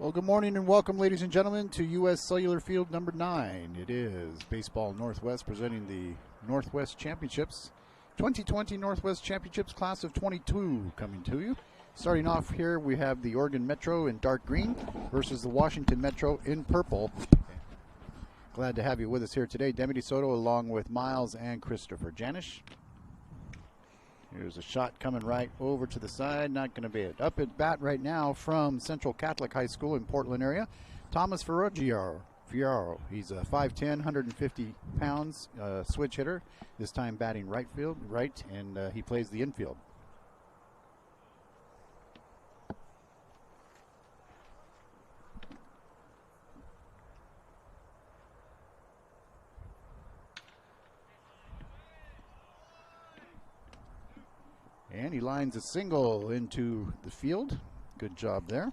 Well, good morning and welcome, ladies and gentlemen, to U.S. Cellular Field number 9. It is Baseball Northwest presenting the Northwest Championships, 2020 Northwest Championships Class of 22 coming to you. Starting off here, we have the Oregon Metro in dark green versus the Washington Metro in purple. Glad to have you with us here today. Demi DeSoto along with Miles and Christopher Janish. Here's a shot coming right over to the side. Not going to be it. Up at bat right now from Central Catholic High School in Portland area, Thomas Fierro. He's a 5'10", 150 pounds switch hitter. This time batting right, and he plays the infield. And he lines a single into the field. Good job there.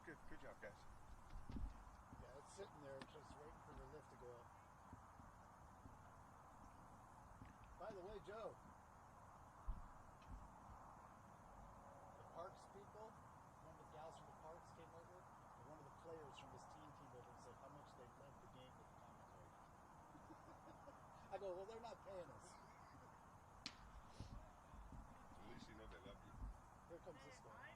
Good job, guys. Yeah, it's sitting there just waiting for the lift to go up. By the way, Joe, the Parks people, one of the gals from the Parks came over, and one of the players from his team came over and said how much they loved the game with the commentary. I go, well, they're not paying us. At least you know they love you. Here comes this guy.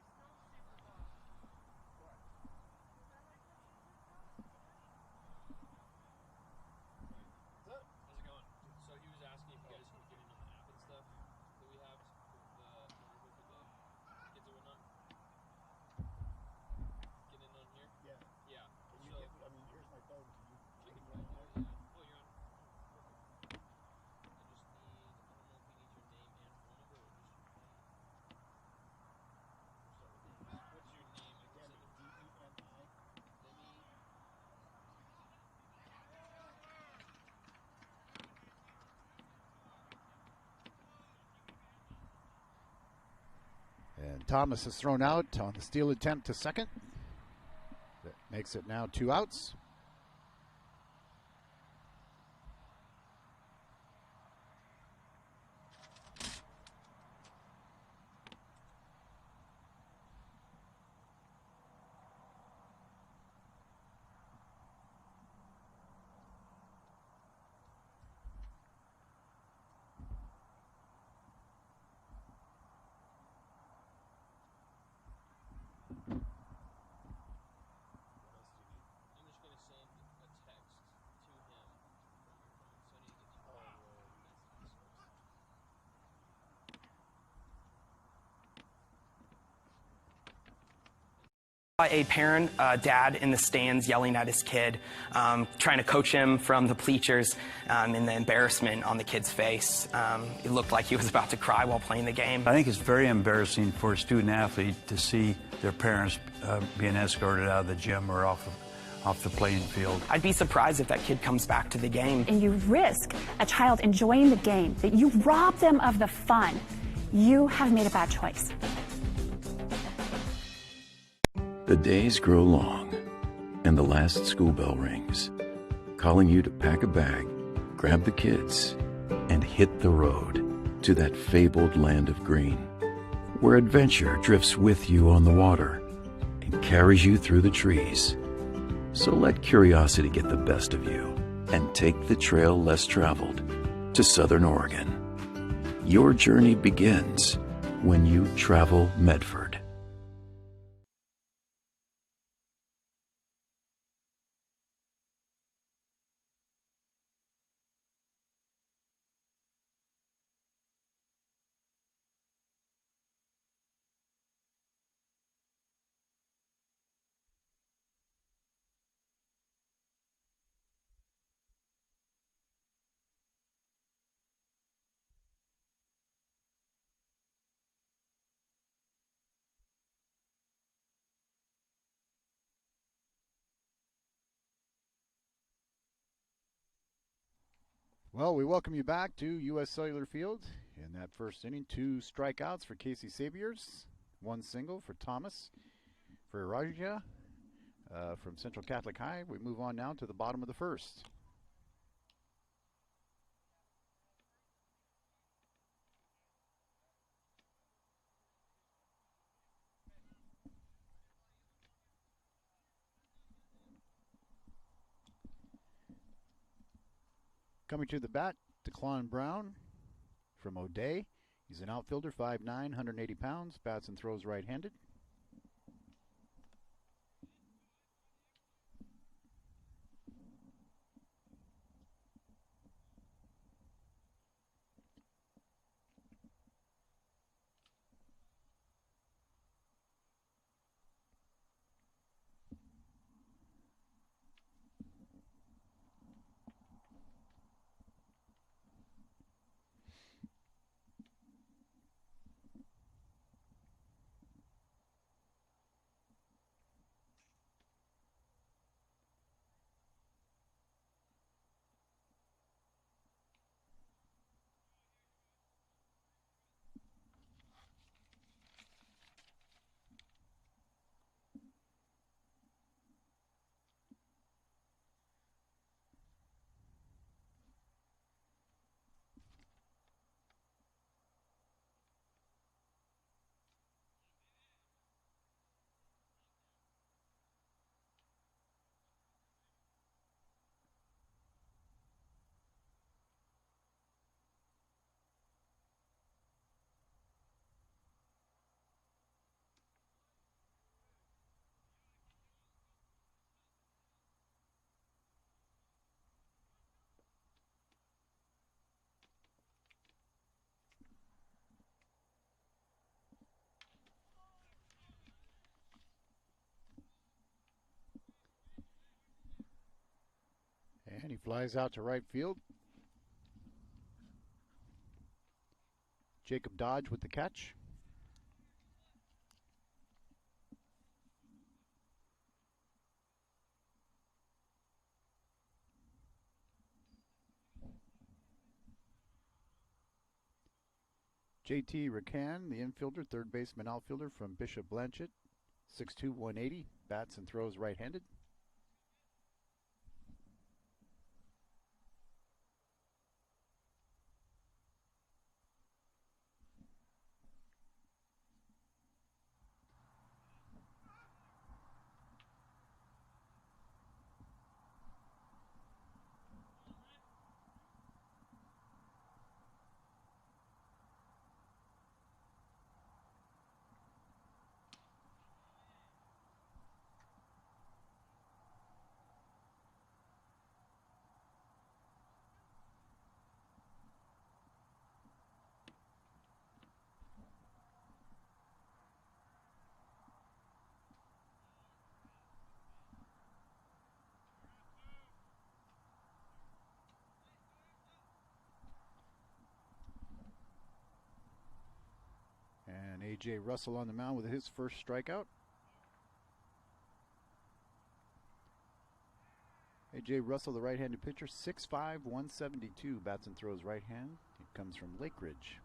And Thomas is thrown out on the steal attempt to second. That makes it now 2 outs. A parent, dad in the stands yelling at his kid, trying to coach him from the bleachers, and the embarrassment on the kid's face. It looked like he was about to cry while playing the game. I think it's very embarrassing for a student athlete to see their parents being escorted out of the gym or off off the playing field. I'd be surprised if that kid comes back to the game. And you risk a child enjoying the game, that you rob them of the fun. You have made a bad choice. The days grow long, and the last school bell rings, calling you to pack a bag, grab the kids, and hit the road to that fabled land of green, where adventure drifts with you on the water and carries you through the trees. So let curiosity get the best of you and take the trail less traveled to Southern Oregon. Your journey begins when you travel Medford. Well, we welcome you back to U.S. Cellular Field. In that first inning, 2 strikeouts for Casey Saviors, 1 single for Thomas. For Raja from Central Catholic High, we move on now to the bottom of the first. Coming to the bat, Declan Brown from O'Day. He's an outfielder, 5'9", 180 pounds, bats and throws right-handed. And he flies out to right field. Jacob Dodge with the catch. JT Rakan, the infielder, third baseman outfielder from Bishop Blanchett, 6'2", 180, bats and throws right-handed. And A.J. Russell on the mound with his first strikeout. A.J. Russell, the right-handed pitcher, 6'5", 172. Bats and throws right hand. It comes from Lake Ridge.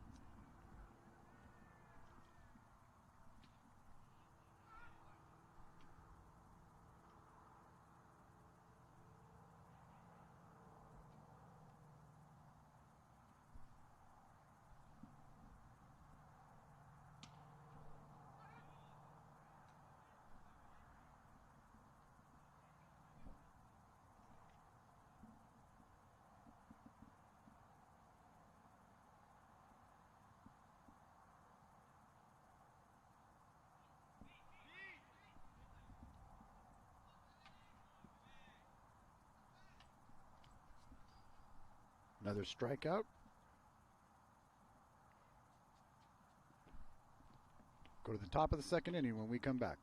Another strikeout. Go to the top of the second inning when we come back.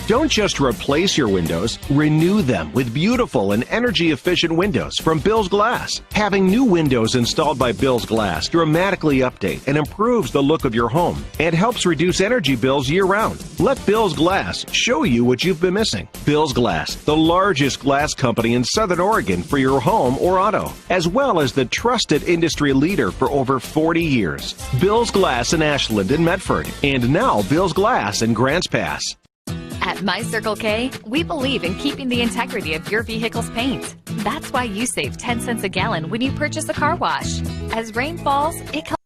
Don't just replace your windows, renew them with beautiful and energy-efficient windows from Bill's Glass. Having new windows installed by Bill's Glass dramatically update and improves the look of your home and helps reduce energy bills year-round. Let Bill's Glass show you what you've been missing. Bill's Glass, the largest glass company in Southern Oregon for your home or auto, as well as the trusted industry leader for over 40 years. Bill's Glass in Ashland and Medford, and now Bill's Glass in Grants Pass. At My Circle K, we believe in keeping the integrity of your vehicle's paint. That's why you save 10 cents a gallon when you purchase a car wash. As rain falls, it comes.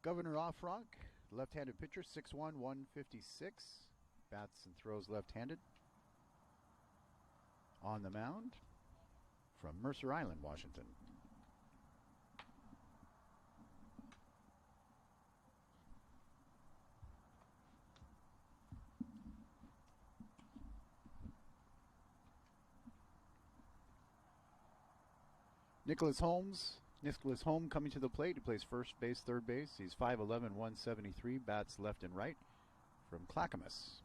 Governor Offrock, left-handed pitcher, 6'1", 156. Bats and throws left-handed. On the mound from Mercer Island, Washington. Nicholas Holm coming to the plate. He plays first base, third base. He's 5'11", 173. Bats left and right from Clackamas.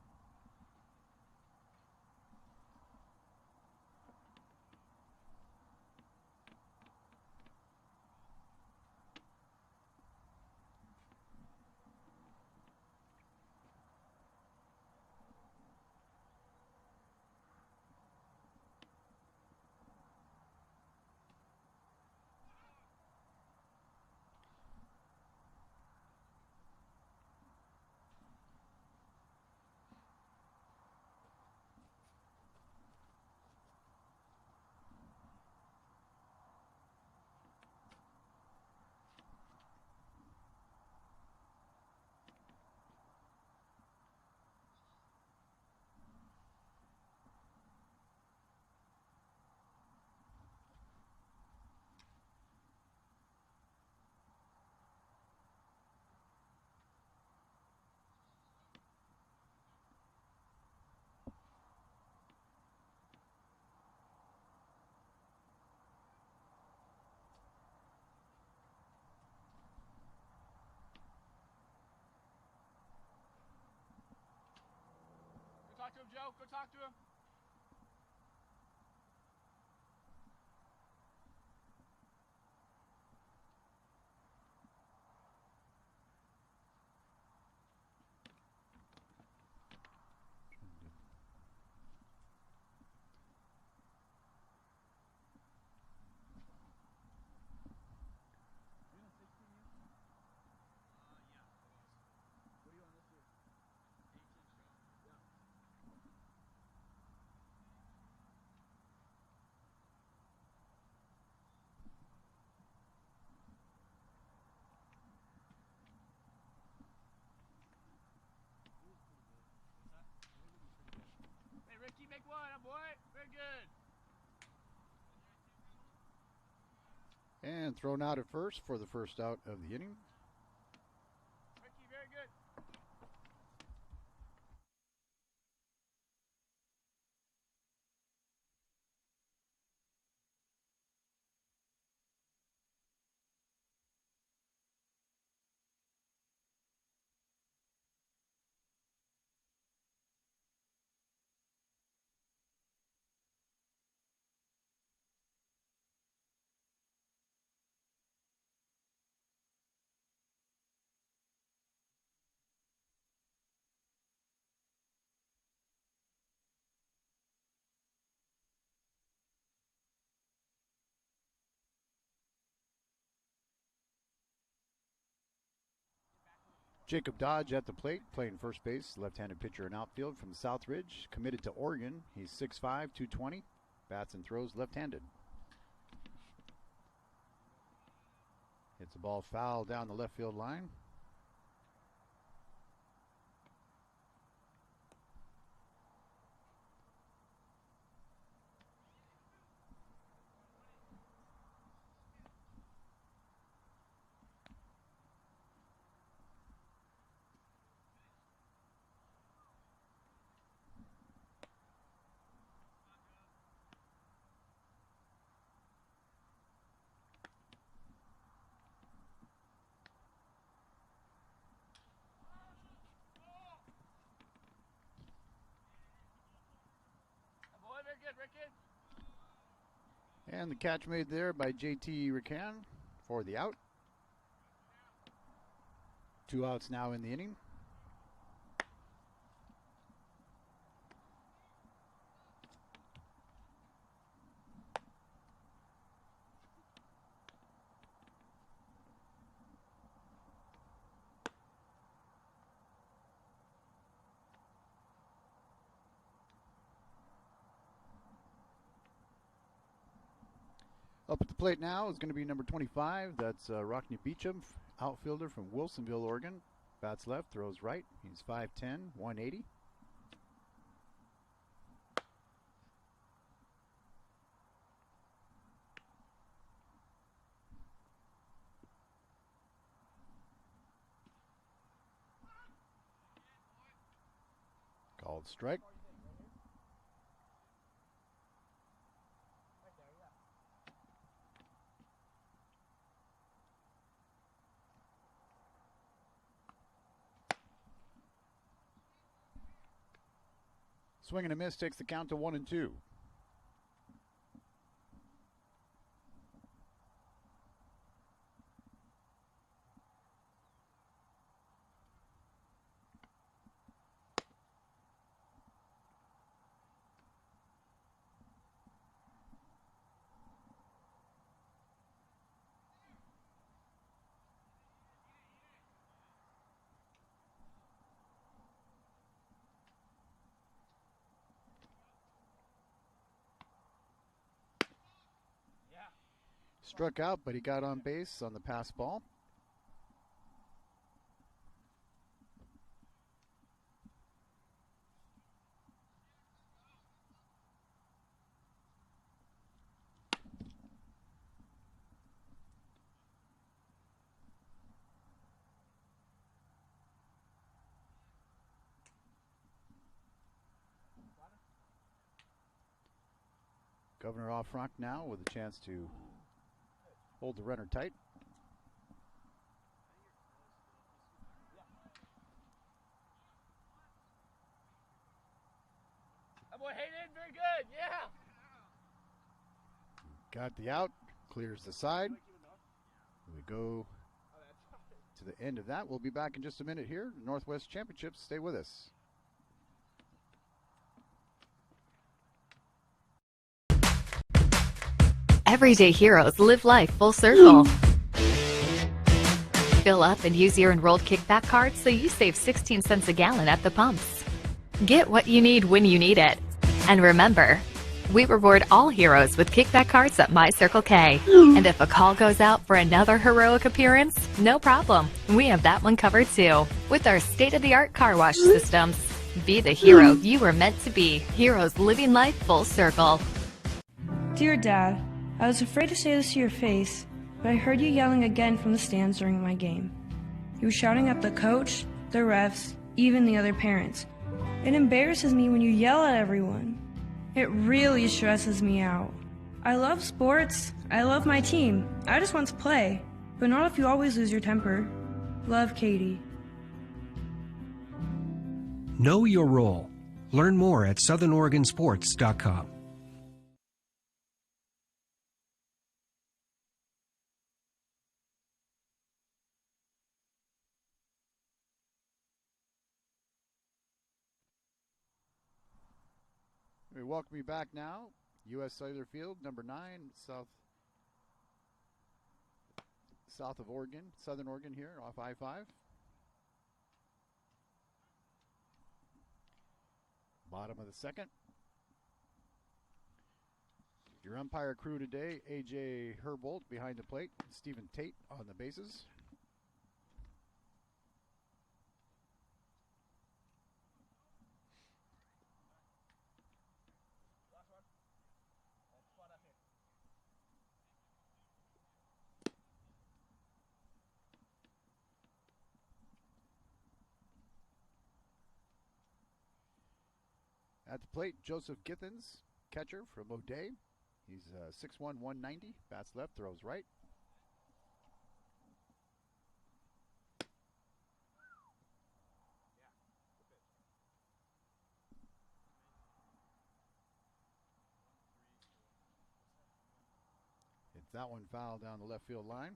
Talk to him, Joe. Go talk to him. and thrown out at first for the first out of the inning. Jacob Dodge at the plate, playing first base, left-handed pitcher in outfield from South Ridge, committed to Oregon. He's 6'5", 220, bats and throws left-handed. Hits the ball foul down the left field line. And the catch made there by JT Rican for the out. 2 outs now in the inning. Up at the plate now is going to be number 25. That's Rockney Beecham, outfielder from Wilsonville, Oregon. Bats left, throws right. He's 5'10", 180. Called strike. Swing and a miss takes the count to 1-2. Struck out, but he got on base on the pass ball. Governor off front now with a chance to hold the runner tight. That boy Hayden, very good, yeah. Got the out, clears the side. We go to the end of that. We'll be back in just a minute here. Northwest Championships, stay with us. Everyday heroes live life full circle. Fill up and use your enrolled kickback card so you save 16 cents a gallon at the pumps. Get what you need when you need it. And remember, we reward all heroes with kickback cards at My Circle K. And if a call goes out for another heroic appearance, no problem. We have that one covered too. With our state-of-the-art car wash systems. Be the hero you were meant to be. Heroes living life full circle. Dear Dad, I was afraid to say this to your face, but I heard you yelling again from the stands during my game. You were shouting at the coach, the refs, even the other parents. It embarrasses me when you yell at everyone. It really stresses me out. I love sports. I love my team. I just want to play, but not if you always lose your temper. Love, Katie. Know your role. Learn more at southernoregonsports.com. We welcome you back now. U.S. Cellular Field, number 9, south of Oregon, Southern Oregon here, off I-5. Bottom of the second. Your umpire crew today, A.J. Herbold behind the plate, Stephen Tate on the bases. At the plate, Joseph Githens, catcher from O'Day. He's 6'1", 190. Bats left, throws right. Hits that one foul down the left field line.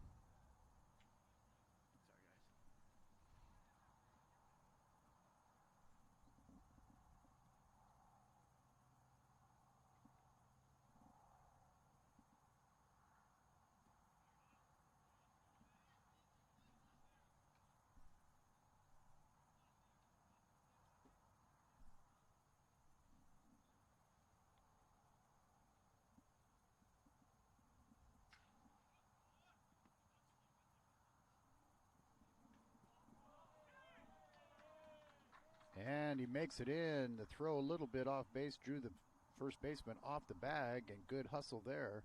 And he makes it in. The throw a little bit off base, drew the first baseman off the bag, and good hustle there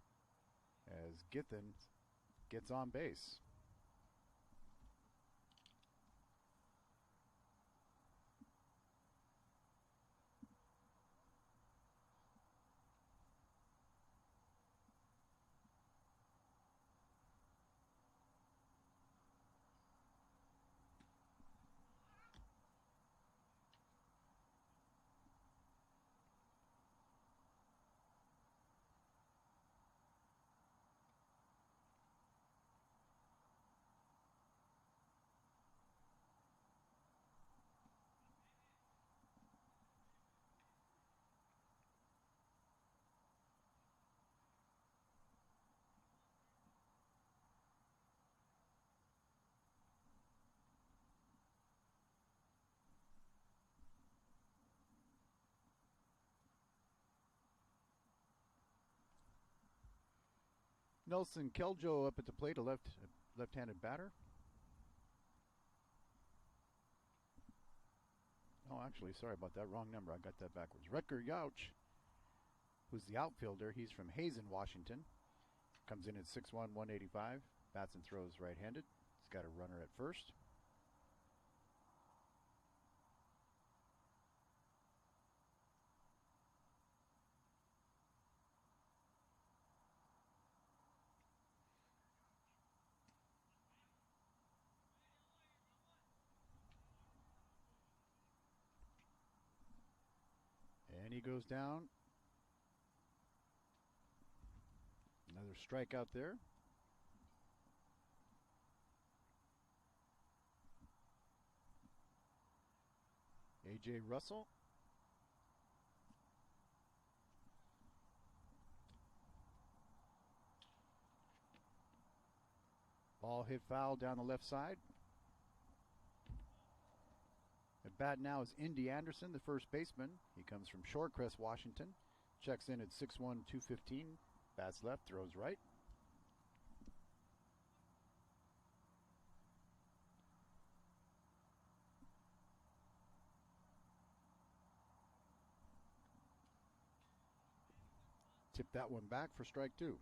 as Githens gets on base. Nelson Keljo up at the plate, a left-handed batter. Oh, actually, sorry about that. Wrong number. I got that backwards. Rutger Yauch, who's the outfielder. He's from Hazen, Washington. Comes in at 6'1", 185. Bats and throws right-handed. He's got a runner at first. And he goes down. Another strikeout there. A.J. Russell. Ball hit foul down the left side. At bat now is Indy Anderson, the first baseman. He comes from Shorecrest, Washington. Checks in at 6'1", 215. Bats left, throws right. Tip that one back for strike 2.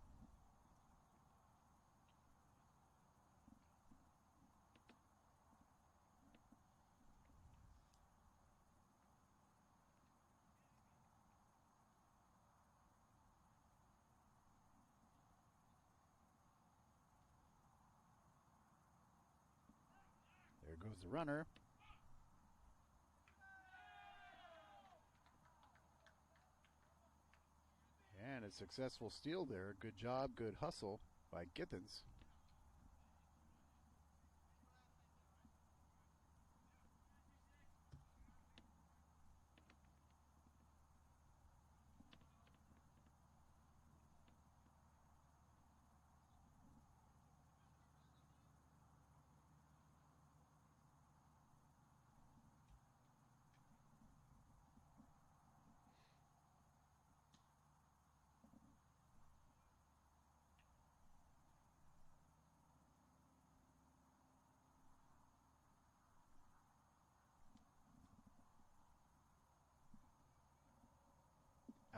goes the runner. And a successful steal there. Good job, good hustle by Githens.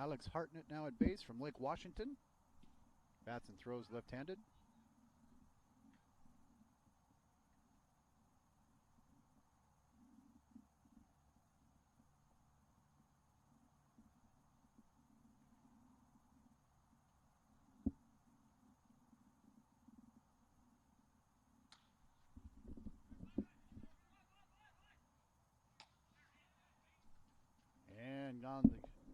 Alex Hartnett now at base from Lake Washington. Bats and throws left-handed. And on the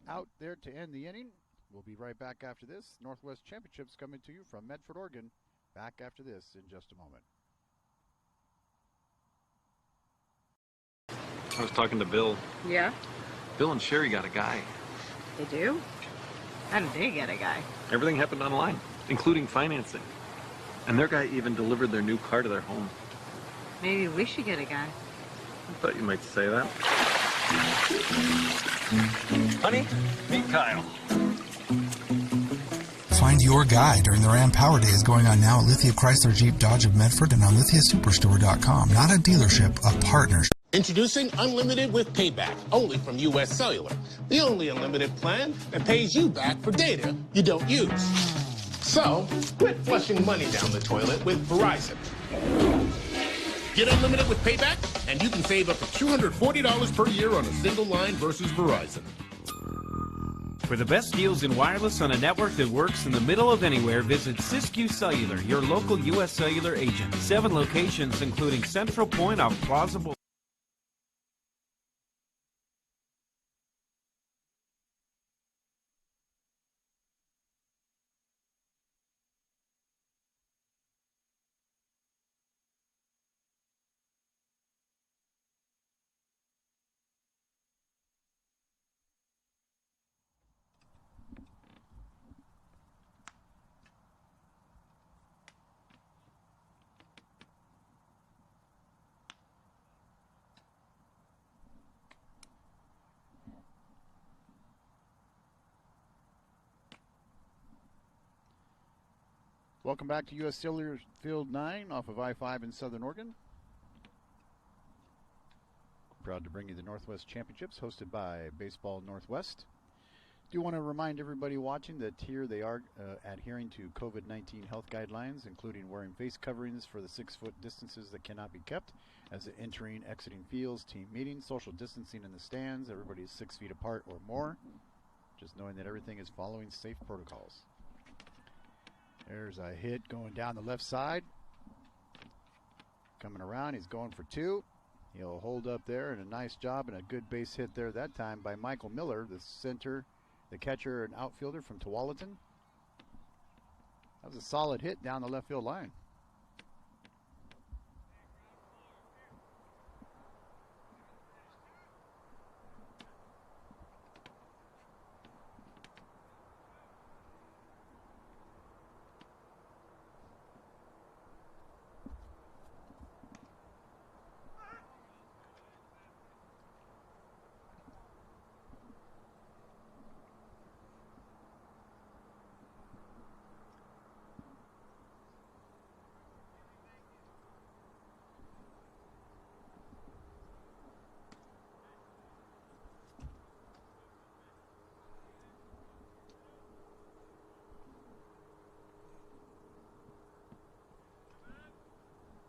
out there to end the inning. We'll be right back after this. Northwest Championships coming to you from Medford, Oregon. Back after this in just a moment. I was talking to Bill. Yeah? Bill and Sherry got a guy. They do? How did they get a guy? Everything happened online, including financing. And their guy even delivered their new car to their home. Maybe we should get a guy. I thought you might say that. Honey, meet Kyle. Find your guy during the Ram Power Days going on now at Lithia Chrysler Jeep Dodge of Medford and on lithiasuperstore.com. Not a dealership, a partnership. Introducing Unlimited with Payback, only from U.S. Cellular. The only unlimited plan that pays you back for data you don't use. So, quit flushing money down the toilet with Verizon. Get Unlimited with Payback, and you can save up to $240 per year on a single line versus Verizon. For the best deals in wireless on a network that works in the middle of anywhere, visit Siskiyou Cellular, your local U.S. Cellular agent. 7 locations, including Central Point off Plaza Boulevard. Welcome back to U.S. Cellular Field 9 off of I-5 in Southern Oregon. Proud to bring you the Northwest Championships hosted by Baseball Northwest. Do want to remind everybody watching that here they are adhering to COVID-19 health guidelines, including wearing face coverings for the 6-foot distances that cannot be kept as entering, exiting fields, team meetings, social distancing in the stands. Everybody is 6 feet apart or more. Just knowing that everything is following safe protocols. There's a hit going down the left side. Coming around, he's going for 2. He'll hold up there, and a nice job and a good base hit there that time by Michael Miller, the catcher and outfielder from Tualatin. That was a solid hit down the left field line.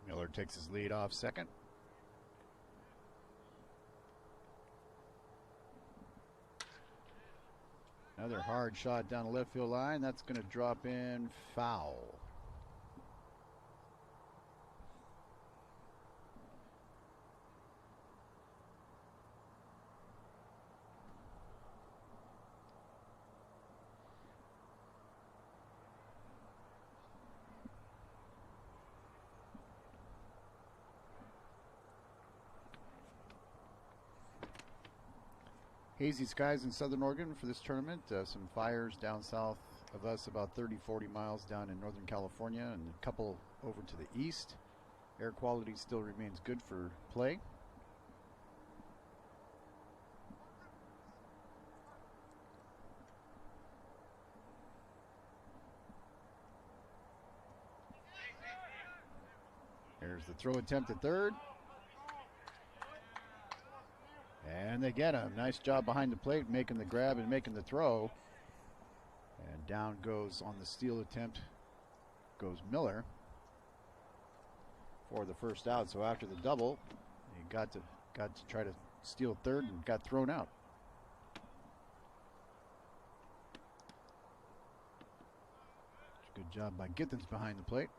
Miller takes his lead off second. Another hard shot down the left field line. That's going to drop in foul. Hazy skies in southern Oregon for this tournament. Some fires down south of us, about 30-40 miles down in northern California, and a couple over to the east. Air quality still remains good for play. There's the throw attempt at third. And they get him. Nice job behind the plate, making the grab and making the throw. And down goes on the steal attempt, goes Miller for the first out. So after the double, he got to try to steal third and got thrown out. Good job by Githens behind the plate.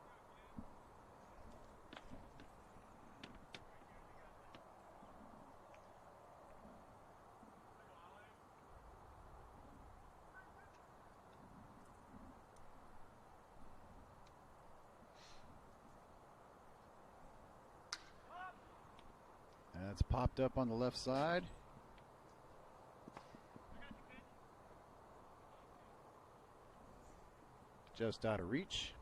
That's popped up on the left side. Just out of reach.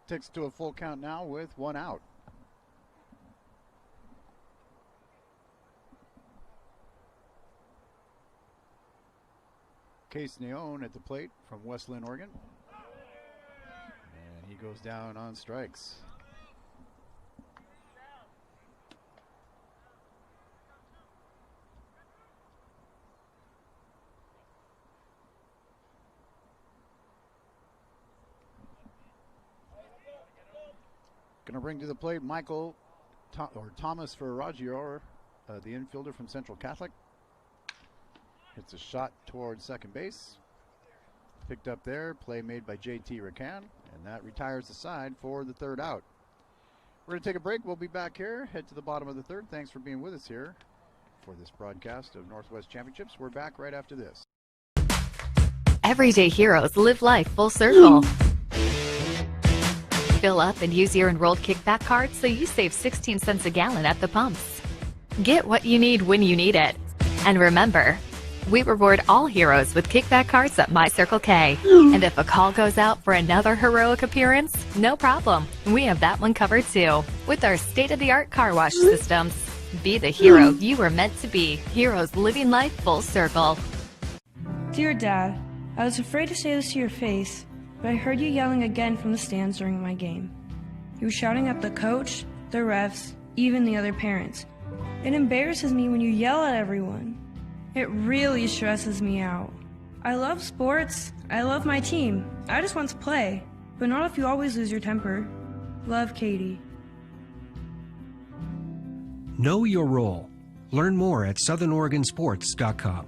Takes to a full count now with one out. Case Neon at the plate from West Lynn, Oregon. And he goes down on strikes. Going to bring to the plate Thomas Ferragior, the infielder from Central Catholic. Hits a shot towards second base. Picked up there. Play made by JT Rakan. And that retires the side for the third out. We're going to take a break. We'll be back here. Head to the bottom of the third. Thanks for being with us here for this broadcast of Northwest Championships. We're back right after this. Everyday heroes live life full circle. Fill up and use your enrolled kickback card so you save 16 cents a gallon at the pumps. Get what you need when you need it. And remember, we reward all heroes with kickback cards at My Circle K. And if a call goes out for another heroic appearance, no problem. We have that one covered too. With our state-of-the-art car wash systems. Be the hero you were meant to be. Heroes living life full circle. Dear Dad, I was afraid to say this to your face, but I heard you yelling again from the stands during my game. You were shouting at the coach, the refs, even the other parents. It embarrasses me when you yell at everyone. It really stresses me out. I love sports. I love my team. I just want to play, but not if you always lose your temper. Love, Katie. Know your role. Learn more at southernoregonsports.com.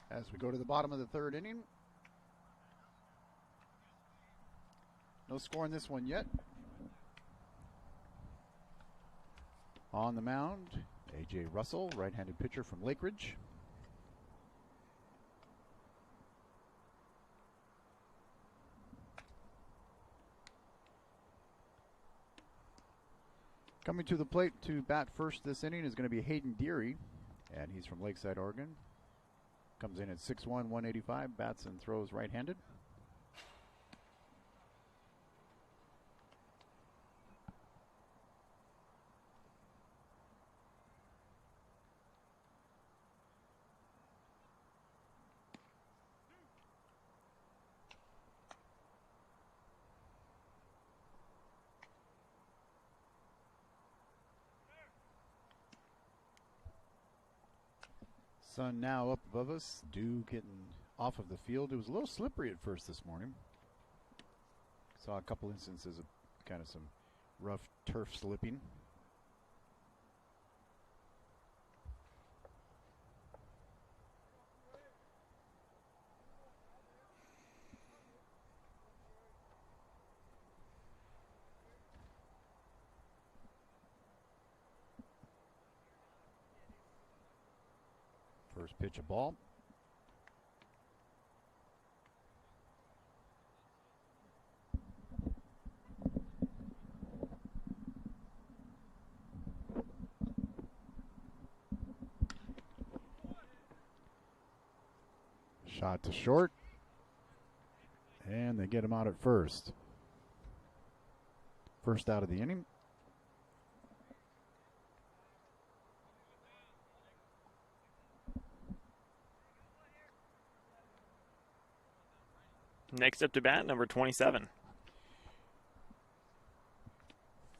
As we go to the bottom of the third inning. No score in this one yet. On the mound, A.J. Russell, right-handed pitcher from Lake Ridge. Coming to the plate to bat first this inning is going to be Hayden Deary, and he's from Lakeside, Oregon. Comes in at 6'1", 185, bats and throws right-handed. Sun now up above us, dew getting off of the field. It was a little slippery at first this morning. Saw a couple instances of kind of some rough turf slipping. First pitch, a ball. Shot to short. And they get him out at first. First out of the inning. Next up to bat, number 27.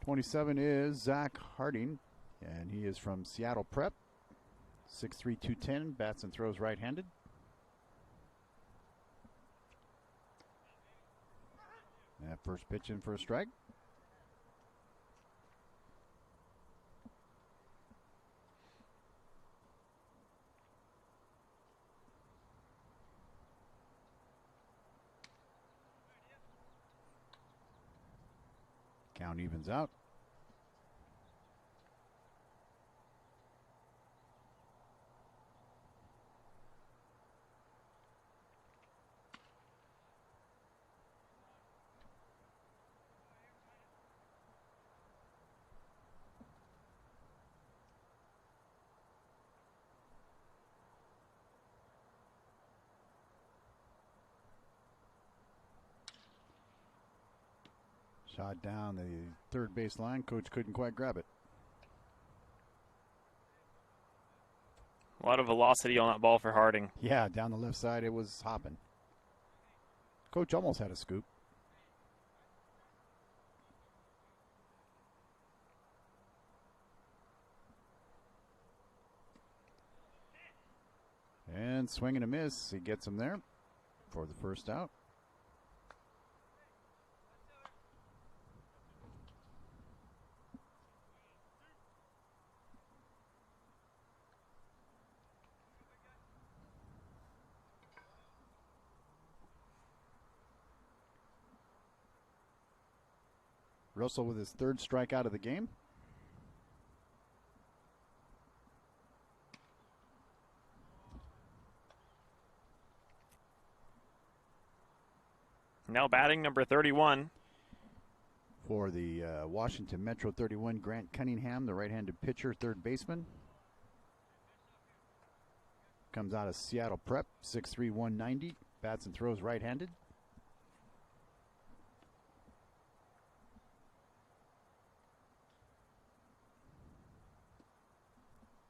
27 is Zach Harding, and he is from Seattle Prep. 6'3", 210, bats and throws right-handed. That first pitch in for a strike. Count evens out. Shot down the third base line. Coach couldn't quite grab it. A lot of velocity on that ball for Harding. Yeah, down the left side, it was hopping. Coach almost had a scoop. And swing and a miss. He gets him there for the first out. Russell with his third strikeout of the game. Now batting number 31. For the Washington Metro 31, Grant Cunningham, the right-handed pitcher, third baseman. Comes out of Seattle Prep, 6'3", 190. Bats and throws right-handed.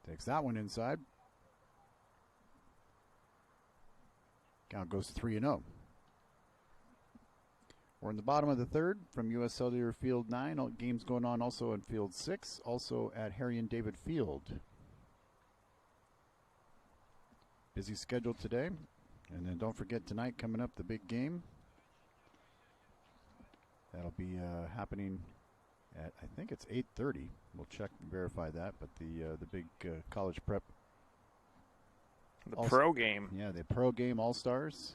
Takes that one inside. Count goes to 3-0. We're in the bottom of the third from U.S. Cellular Field 9. All games going on also in Field 6, also at Harry and David Field. Busy schedule today. And then don't forget tonight coming up the big game. That'll be happening at, I think it's 8:30. We'll check and verify that, but the big college prep. The pro game. Yeah, the pro game All-Stars.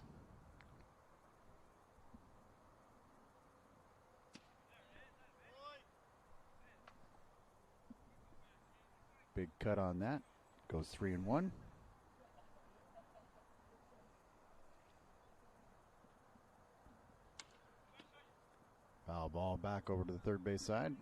Big cut on that. Goes 3-1. Foul ball back over to the third base side.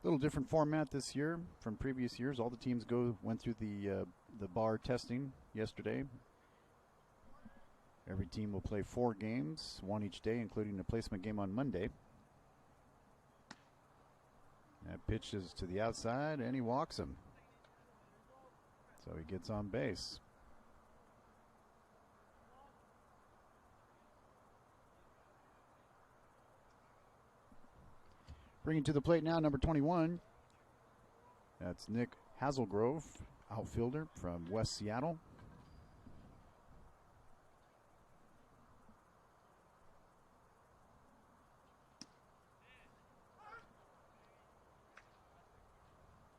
Little different format this year from previous years. All the teams went through the bar testing yesterday. Every team will play 4 games, 1 each day, including a placement game on Monday. That pitch is to the outside, and he walks him. So he gets on base. Bringing to the plate now, number 21. That's Nick Hazelgrove, outfielder from West Seattle.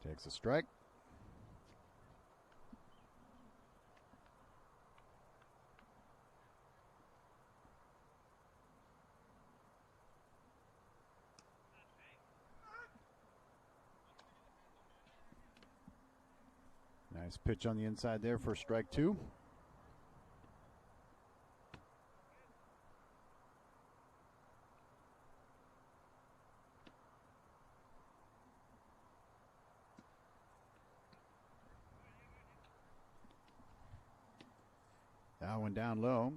Takes a strike. Nice pitch on the inside there for strike two. That one down low.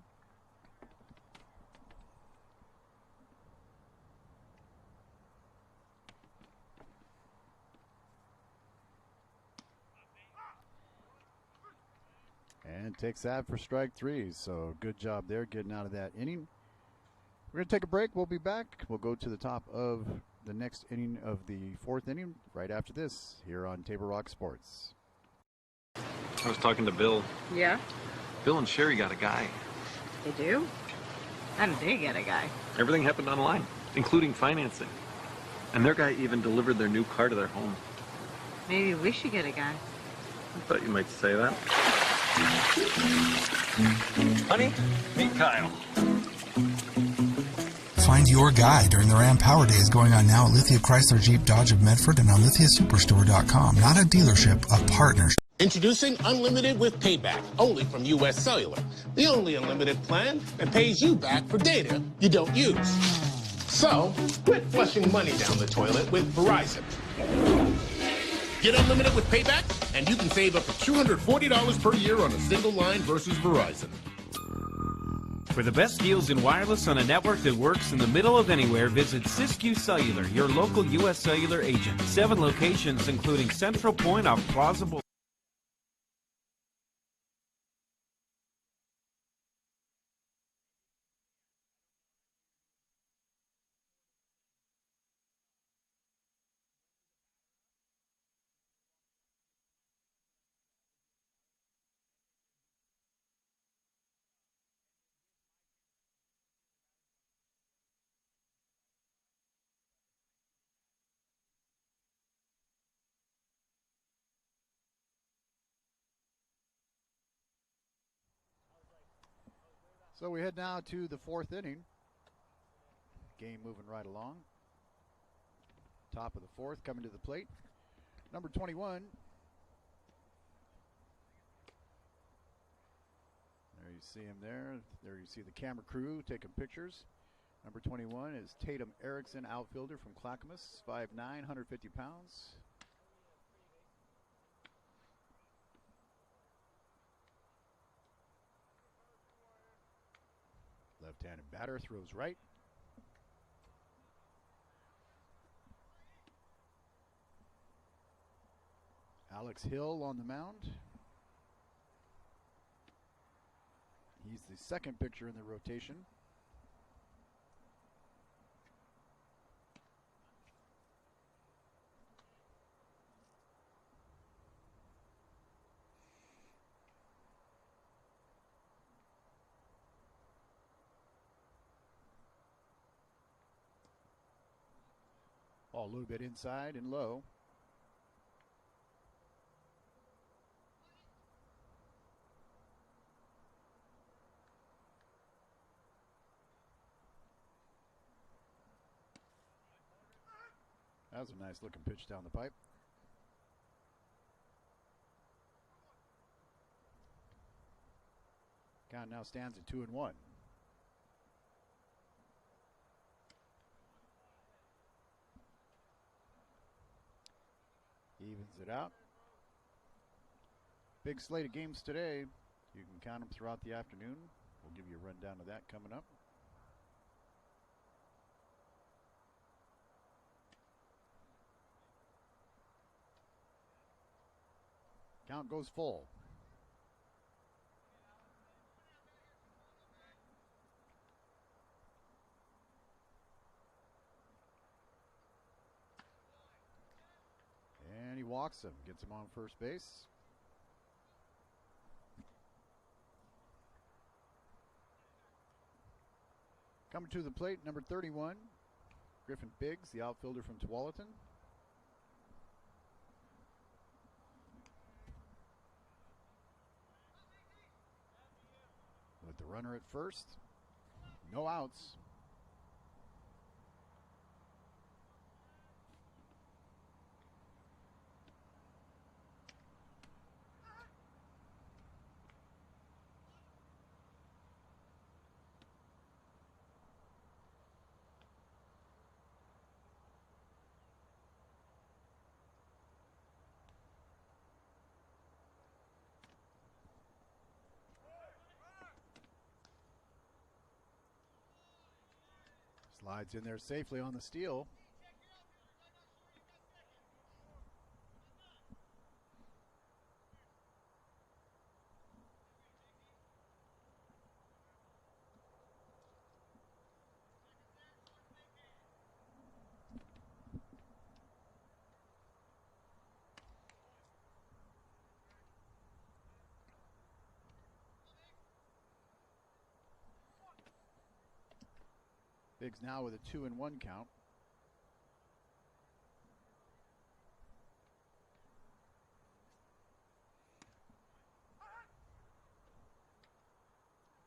And takes that for strike three. So good job there getting out of that inning. We're going to take a break. We'll be back. We'll go to the top of the next inning of the fourth inning right after this here on Table Rock Sports. I was talking to Bill. Yeah? Bill and Sherry got a guy. They do? How did they get a guy? Everything happened online, including financing. And their guy even delivered their new car to their home. Maybe we should get a guy. I thought you might say that. Honey, meet Kyle. Find your guy during the Ram Power Days going on now at Lithia Chrysler Jeep Dodge of Medford and on lithiasuperstore.com. Not a dealership, a partnership. Introducing Unlimited with Payback, only from U.S. Cellular. The only unlimited plan that pays you back for data you don't use. So, quit flushing money down the toilet with Verizon. Get Unlimited with Payback, and you can save up to $240 per year on a single line versus Verizon. For the best deals in wireless on a network that works in the middle of anywhere, visit Siskiyou Cellular, your local U.S. Cellular agent. 7 locations, including Central Point off Plaza Boulevard. So we head now to the fourth inning. Game moving right along. Top of the fourth, coming to the plate. Number 21. There you see him there. There you see the camera crew taking pictures. Number 21 is Tatum Erickson, outfielder from Clackamas, 5'9", 150 pounds. Left-handed batter, throws right. Alex Hill on the mound. He's the second pitcher in the rotation. Ball a little bit inside and low. That was a nice looking pitch down the pipe. Count now stands at 2-1. Evens it out. Big slate of games today. You can count them throughout the afternoon. We'll give you a rundown of that coming up. Count goes full. And he walks him, gets him on first base. Coming to the plate, number 31, Griffin Biggs, the outfielder from Tualatin. Runner at first. No outs. Slides in there safely on the steal. Biggs now with a 2-1 count.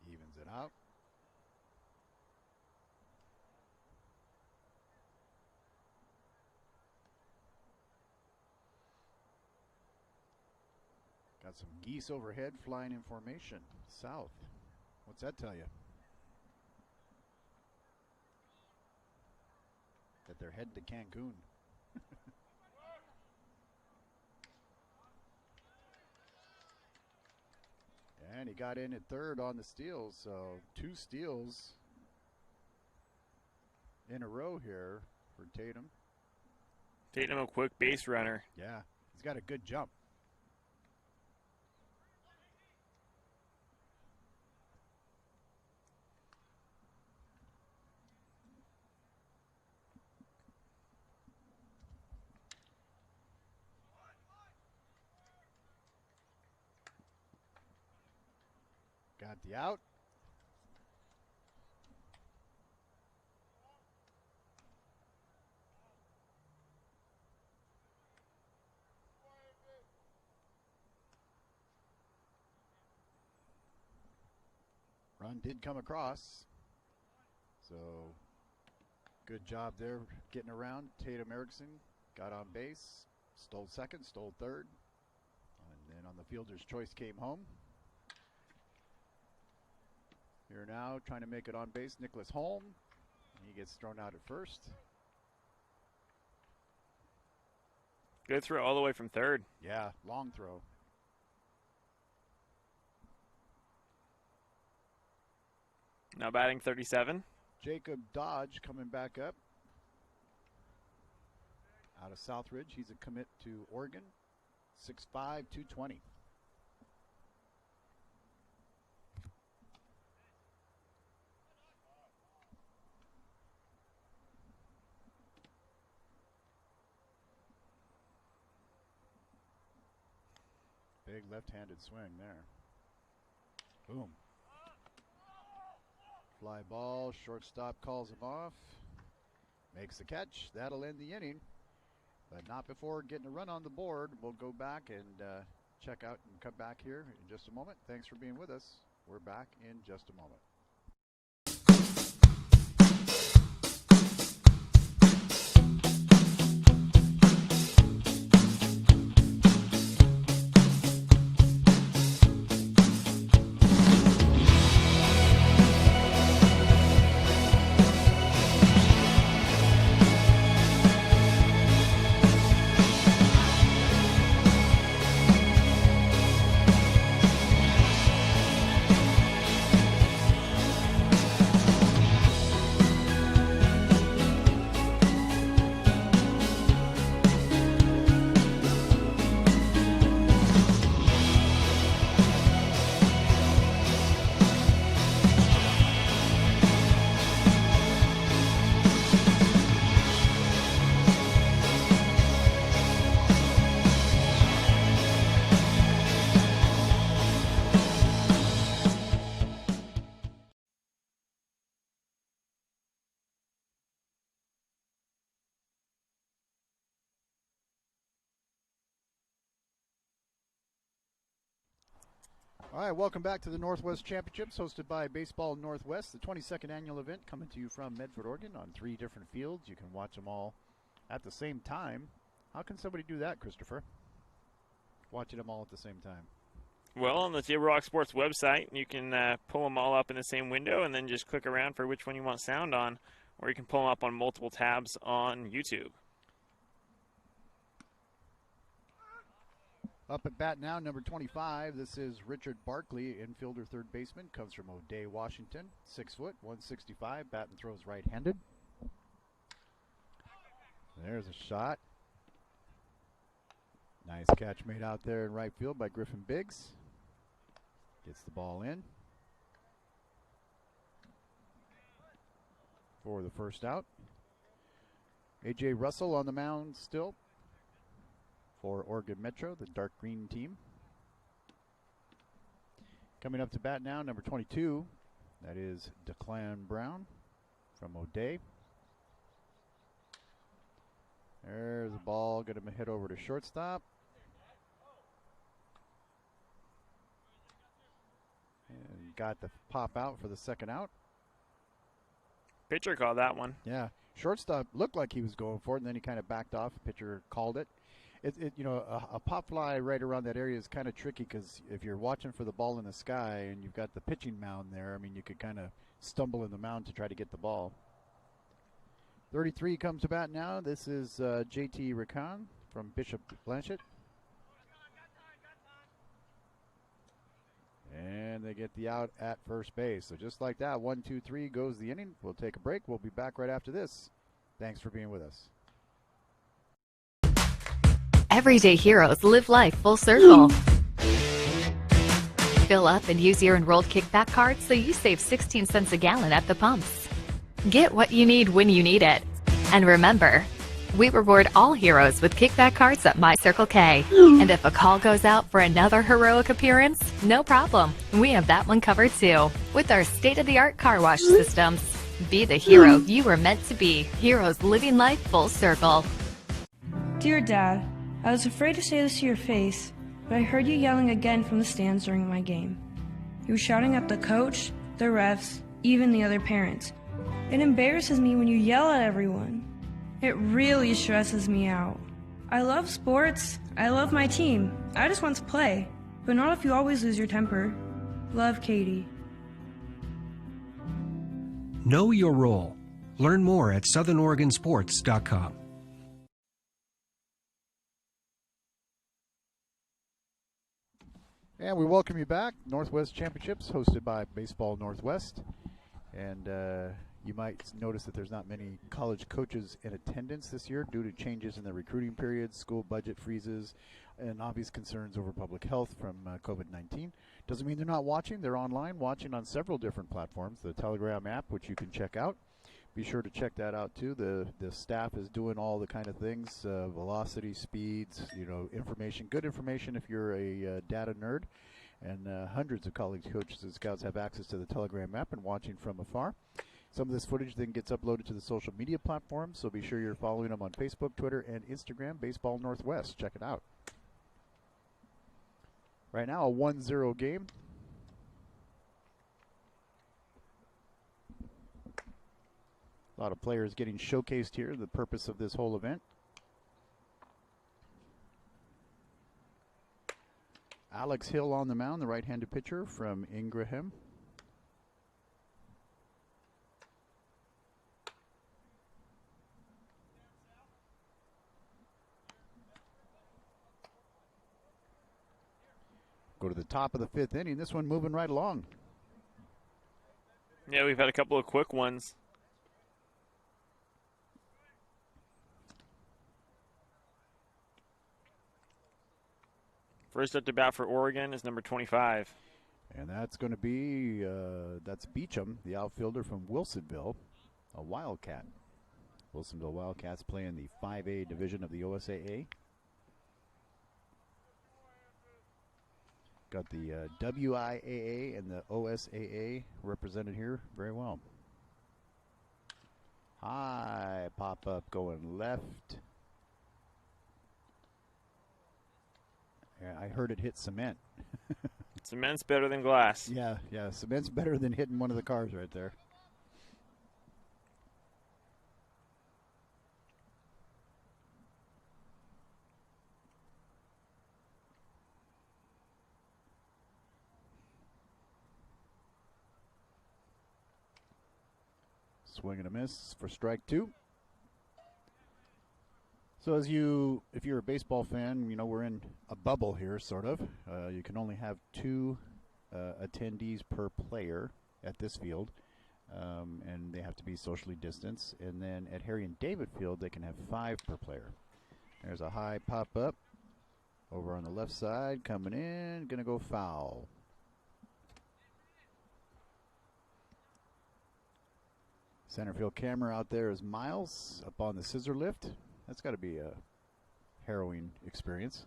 Evens it out. Got some geese overhead flying in formation. South. What's that tell you? That they're heading to Cancun. And he got in at third on the steals, so 2 steals in a row here for Tatum. Tatum, a quick base runner. Yeah, he's got a good jump. Got the out. Run did come across. So good job there getting around. Tatum Erickson got on base, stole second, stole third. And then on the fielder's choice came home. Here now trying to make it on base, Nicholas Holm. He gets thrown out at first. Good throw all the way from third. Yeah, long throw. Now batting 37. Jacob Dodge coming back up. Out of Southridge. He's a commit to Oregon. 6'5", 220. Big left-handed swing there. Boom. Fly ball, shortstop calls him off. Makes the catch. That'll end the inning. But not before getting a run on the board. We'll go back and check out and come back here in just a moment. Thanks for being with us. We're back in just a moment. All right, welcome back to the Northwest Championships, hosted by Baseball Northwest, the 22nd annual event coming to you from Medford, Oregon, on 3 different fields. You can watch them all at the same time. How can somebody do that, Christopher? Watching them all at the same time. Well, on the Table Rock Sports website, you can pull them all up in the same window and then just click around for which one you want sound on, or you can pull them up on multiple tabs on YouTube. Up at bat now, number 25. This is Richard Barkley, infielder, third baseman. Comes from O'Day, Washington. 6 foot, 165. Bat and throws right-handed. There's a shot. Nice catch made out there in right field by Griffin Biggs. Gets the ball in for the first out. A.J. Russell on the mound still for Oregon Metro, the dark green team. Coming up to bat now, number 22. That is Declan Brown from O'Day. There's the ball, going to hit over to shortstop. And got the pop out for the second out. Pitcher called that one. Yeah, shortstop looked like he was going for it, and then he kind of backed off. Pitcher called it. A pop fly right around that area is kind of tricky because if you're watching for the ball in the sky and you've got the pitching mound there, I mean, you could kind of stumble in the mound to try to get the ball. 33 comes to bat now. This is J.T. Rakan from Bishop Blanchett. And they get the out at first base. So just like that, 1, 2, 3 goes the inning. We'll take a break. We'll be back right after this. Thanks for being with us. Everyday heroes live life full circle. Fill up and use your enrolled kickback card so you save 16 cents a gallon at the pumps. Get what you need when you need it. And remember, we reward all heroes with kickback cards at My Circle K. And if a call goes out for another heroic appearance, no problem. We have that one covered too with our state-of-the-art car wash systems. Be the hero you were meant to be. Heroes living life full circle. Dear Dad, I was afraid to say this to your face, but I heard you yelling again from the stands during my game. You were shouting at the coach, the refs, even the other parents. It embarrasses me when you yell at everyone. It really stresses me out. I love sports. I love my team. I just want to play, but not if you always lose your temper. Love, Katie. Know your role. Learn more at southernoregonsports.com. And we welcome you back. Northwest Championships hosted by Baseball Northwest. And you might notice that there's not many college coaches in attendance this year due to changes in the recruiting periods, school budget freezes, and obvious concerns over public health from COVID-19. Doesn't mean they're not watching. They're online, watching on several different platforms. The Telegram app, which you can check out. Be sure to check that out too. The staff is doing all the kind of things, velocity, speeds, information, good information if you're a data nerd. And hundreds of college coaches and scouts have access to the Telegram app and watching from afar. Some of this footage then gets uploaded to the social media platforms, so be sure you're following them on Facebook, Twitter, and Instagram, Baseball Northwest. Check it out. Right now, a 1-0 game. A lot of players getting showcased here, the purpose of this whole event. Alex Hill on the mound, the right-handed pitcher from Ingraham. Go to the top of the 5th inning. This one moving right along. Yeah, we've had a couple of quick ones. First up to bat for Oregon is number 25. And that's going to be, that's Beecham, the outfielder from Wilsonville, a Wildcat. Wilsonville Wildcats play in the 5A division of the OSAA. Got the WIAA and the OSAA represented here very well. High pop-up going left. Yeah, I heard it hit cement. Cement's better than glass. Yeah, cement's better than hitting one of the cars right there. Swing and a miss for strike 2. So if you're a baseball fan, you know we're in a bubble here, sort of. You can only have 2 attendees per player at this field, and they have to be socially distanced. And then at Harry and David Field, they can have 5 per player. There's a high pop up over on the left side, coming in, gonna go foul. Center field camera out there is Miles up on the scissor lift. That's got to be a harrowing experience.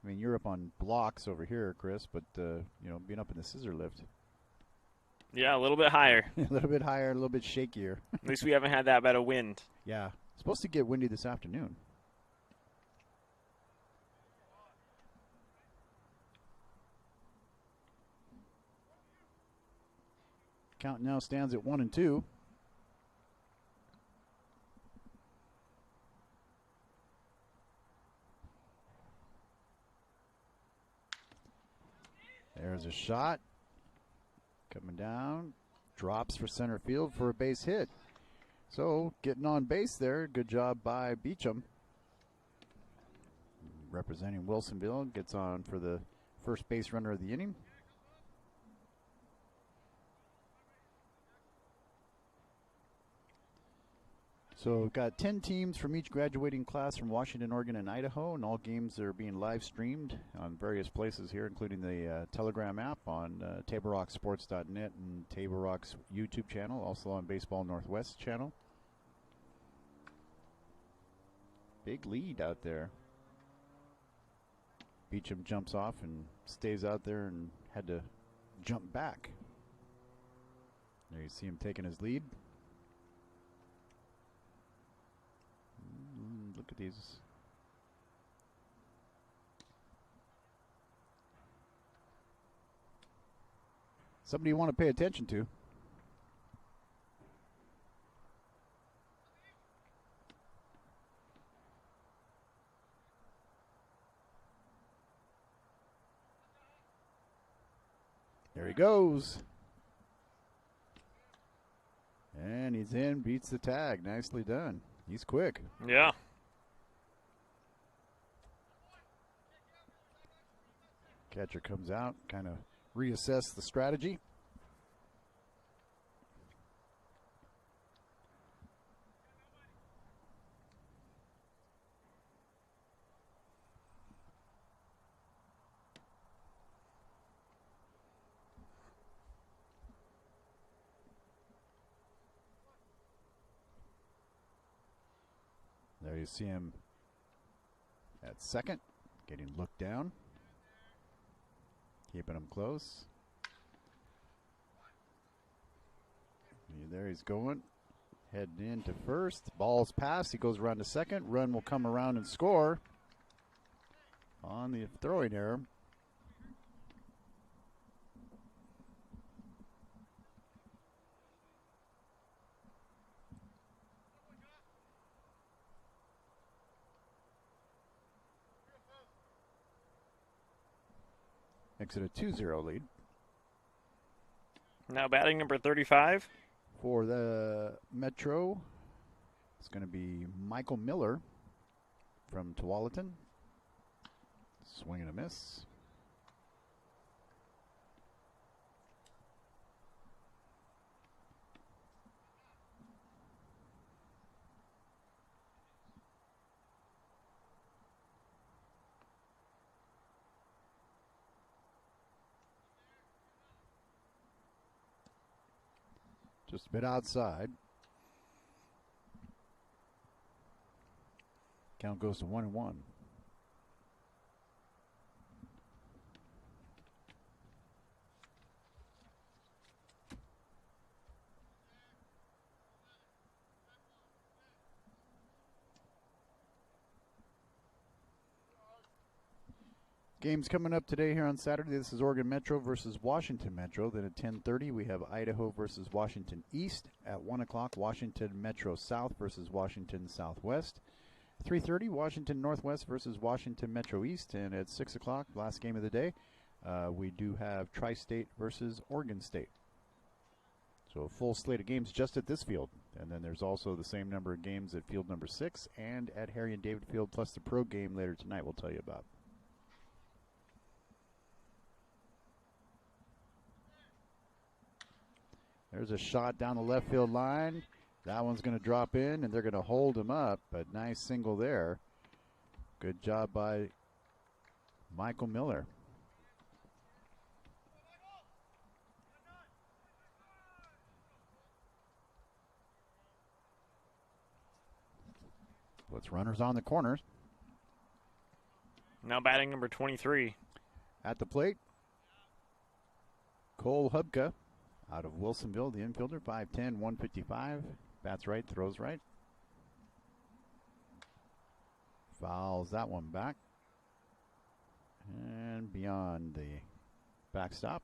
I mean, you're up on blocks over here, Chris, but being up in the scissor lift. Yeah, a little bit higher. A little bit higher, a little bit shakier. At least we haven't had that bad of wind. Yeah, supposed to get windy this afternoon. Count now stands at 1-2. There's a shot. Coming down. Drops for center field for a base hit. So getting on base there. Good job by Beecham. Representing Wilsonville. Gets on for the first base runner of the inning. So we've got 10 teams from each graduating class from Washington, Oregon, and Idaho, and all games are being live streamed on various places here, including the Telegram app on TableRockSports.net and Table Rock's YouTube channel, also on Baseball Northwest channel. Big lead out there. Beecham jumps off and stays out there and had to jump back. There you see him taking his lead. Look at these. Somebody you want to pay attention to. There he goes. And he's in, beats the tag. Nicely done. He's quick. Yeah. Catcher comes out, kind of reassess the strategy. There you see him at second, getting looked down. Keeping him close. There he's going. Heading into first. Ball's passed. He goes around to second. Run will come around and score on the throwing error. Makes it a 2-0 lead. Now batting number 35. For the Metro, it's going to be Michael Miller from Tualatin. Swing and a miss. Just a bit outside. Count goes to 1-1. Games coming up today here on Saturday. This is Oregon Metro versus Washington Metro. Then at 10:30 we have Idaho versus Washington East. At 1 o'clock, Washington Metro South versus Washington Southwest. 3:30, Washington Northwest versus Washington Metro East. And at 6 o'clock, last game of the day, we do have Tri-State versus Oregon State. So a full slate of games just at this field. And then there's also the same number of games at field number 6 and at Harry and David Field, plus the pro game later tonight we'll tell you about. There's a shot down the left field line. That one's going to drop in, and they're going to hold him up. A nice single there. Good job by Michael Miller. Puts runners on the corners. Now batting number 23. At the plate, Cole Hubka. Out of Wilsonville, the infielder, 5'10", 155. Bats right, throws right. Fouls that one back. And beyond the backstop.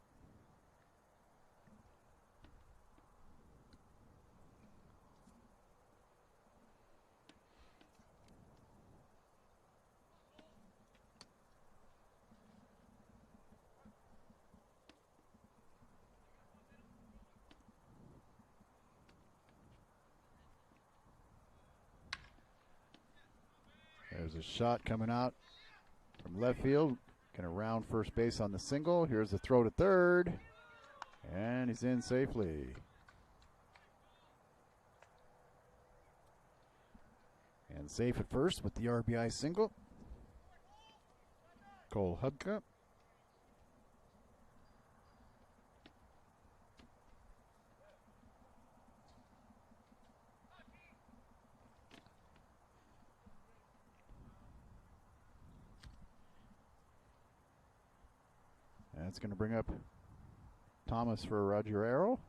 There's a shot coming out from left field. Going to round first base on the single. Here's the throw to third. And he's in safely. And safe at first with the RBI single. Cole Hubka. That's going to bring up Thomas for Roger Arrow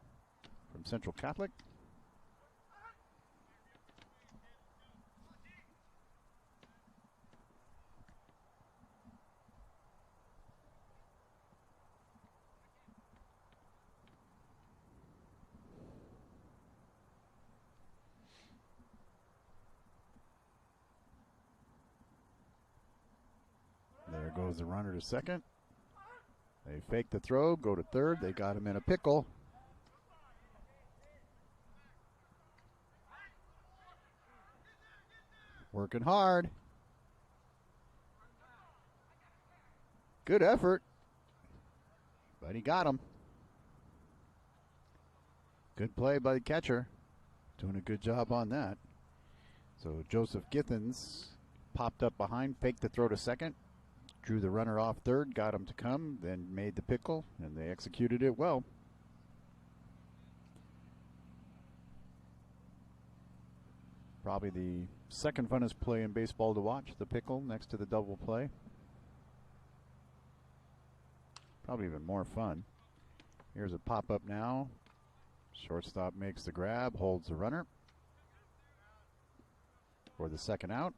from Central Catholic. There goes the runner to second. They fake the throw, go to third. They got him in a pickle. Working hard. Good effort. But he got him. Good play by the catcher. Doing a good job on that. So Joseph Githens popped up behind, faked the throw to second. Drew the runner off third, got him to come, then made the pickle, and they executed it well. Probably the second funnest play in baseball to watch, the pickle next to the double play. Probably even more fun. Here's a pop-up now. Shortstop makes the grab, holds the runner for the second out.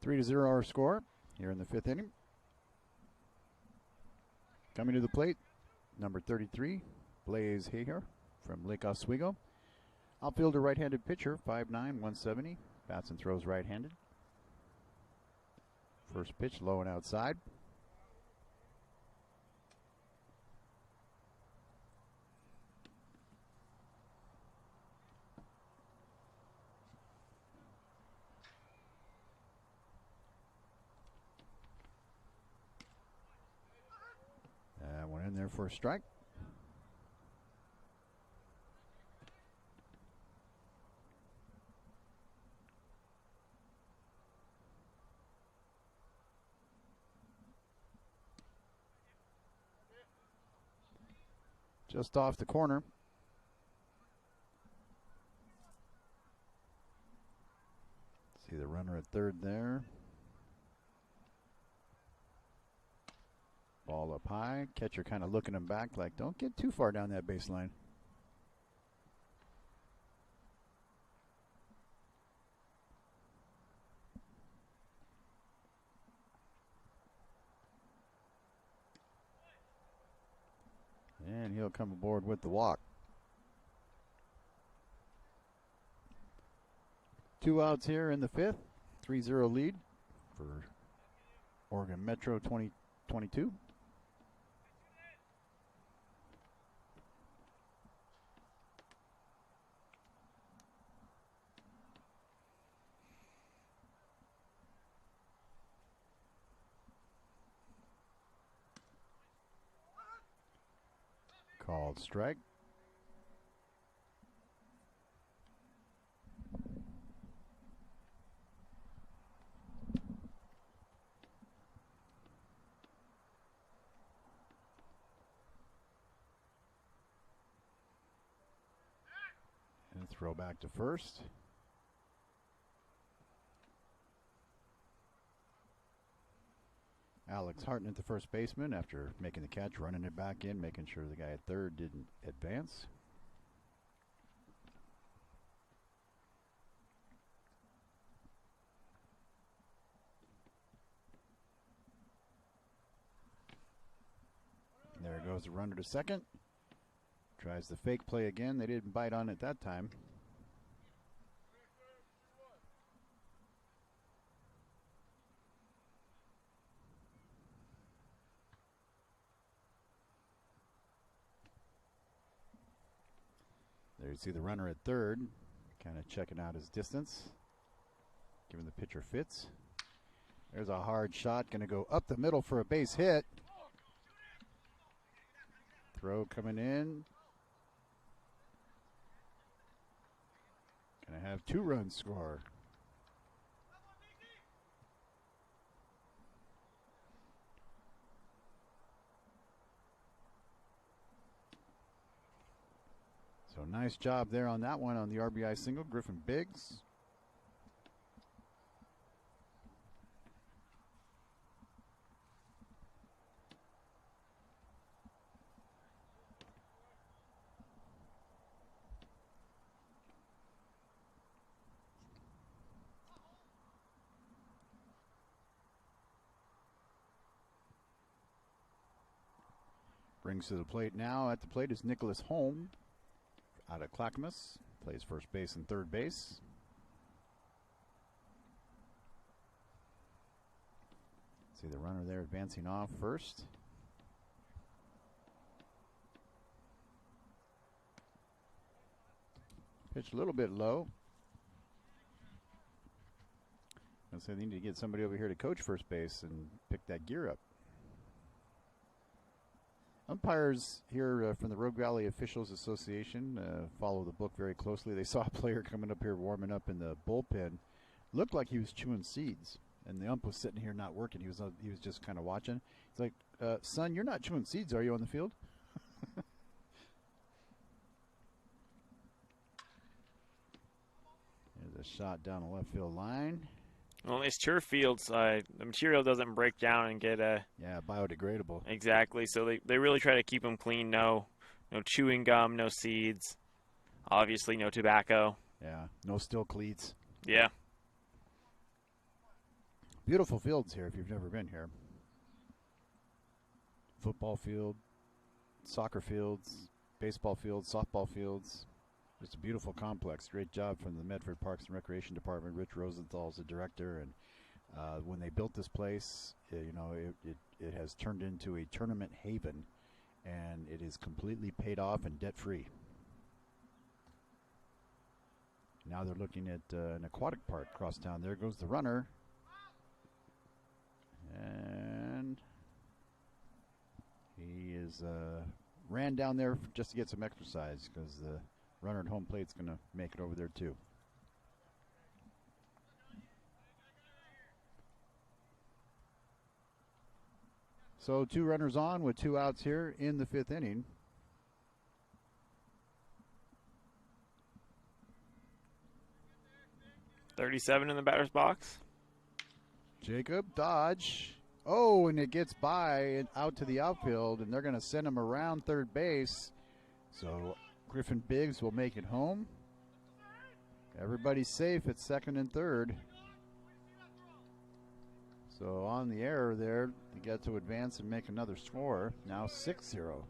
Three to 0 our score here in the fifth inning. Coming to the plate, number 33, Blaze Hager from Lake Oswego. Outfielder, right-handed pitcher, 5'9", 170. Bats and throws right-handed. First pitch low and outside. One in there for a strike. Just off the corner. See the runner at third there. Ball up high. Catcher kind of looking him back like, don't get too far down that baseline. And he'll come aboard with the walk. 2 outs here in the 5th. 3-0 lead for Oregon Metro 2022. Called strike. And a throw back to first. Alex Hartnett, the first baseman, after making the catch, running it back in, making sure the guy at third didn't advance. There goes the runner to second. Tries the fake play again. They didn't bite on it that time. There you see the runner at third, kind of checking out his distance, giving the pitcher fits. There's a hard shot, going to go up the middle for a base hit. Throw coming in. Going to have 2 runs score. So nice job there on that one on the RBI single, Griffin Biggs. Brings to the plate now. At the plate is Nicholas Holm out of Clackamas. Plays first base and third base. See the runner there advancing off first. Pitch a little bit low. So they need to get somebody over here to coach first base and pick that gear up. Umpires here from the Rogue Valley Officials Association follow the book very closely. They saw a player coming up here warming up in the bullpen. Looked like he was chewing seeds, and the ump was sitting here not working. He was just kind of watching. He's like, son, you're not chewing seeds, are you, on the field? There's a shot down the left field line. Well, these turf fields, the material doesn't break down and get biodegradable. Exactly. So they really try to keep them clean. No chewing gum, no seeds. Obviously, no tobacco. Yeah, no steel cleats. Yeah. Beautiful fields here if you've never been here. Football field, soccer fields, baseball fields, softball fields. It's a beautiful complex. Great job from the Medford Parks and Recreation Department. Rich Rosenthal's the director, and when they built this place, it has turned into a tournament haven, and it is completely paid off and debt-free. Now they're looking at an aquatic park across town. There goes the runner, and he is ran down there just to get some exercise because the runner at home plate's going to make it over there too. So 2 runners on with 2 outs here in the 5th inning. .37 in the batter's box. Jacob Dodge. Oh, and it gets by and out to the outfield, and they're going to send him around third base. So Griffin Biggs will make it home. Everybody's safe at second and third. So on the error there, they got to advance and make another score. Now 6-0.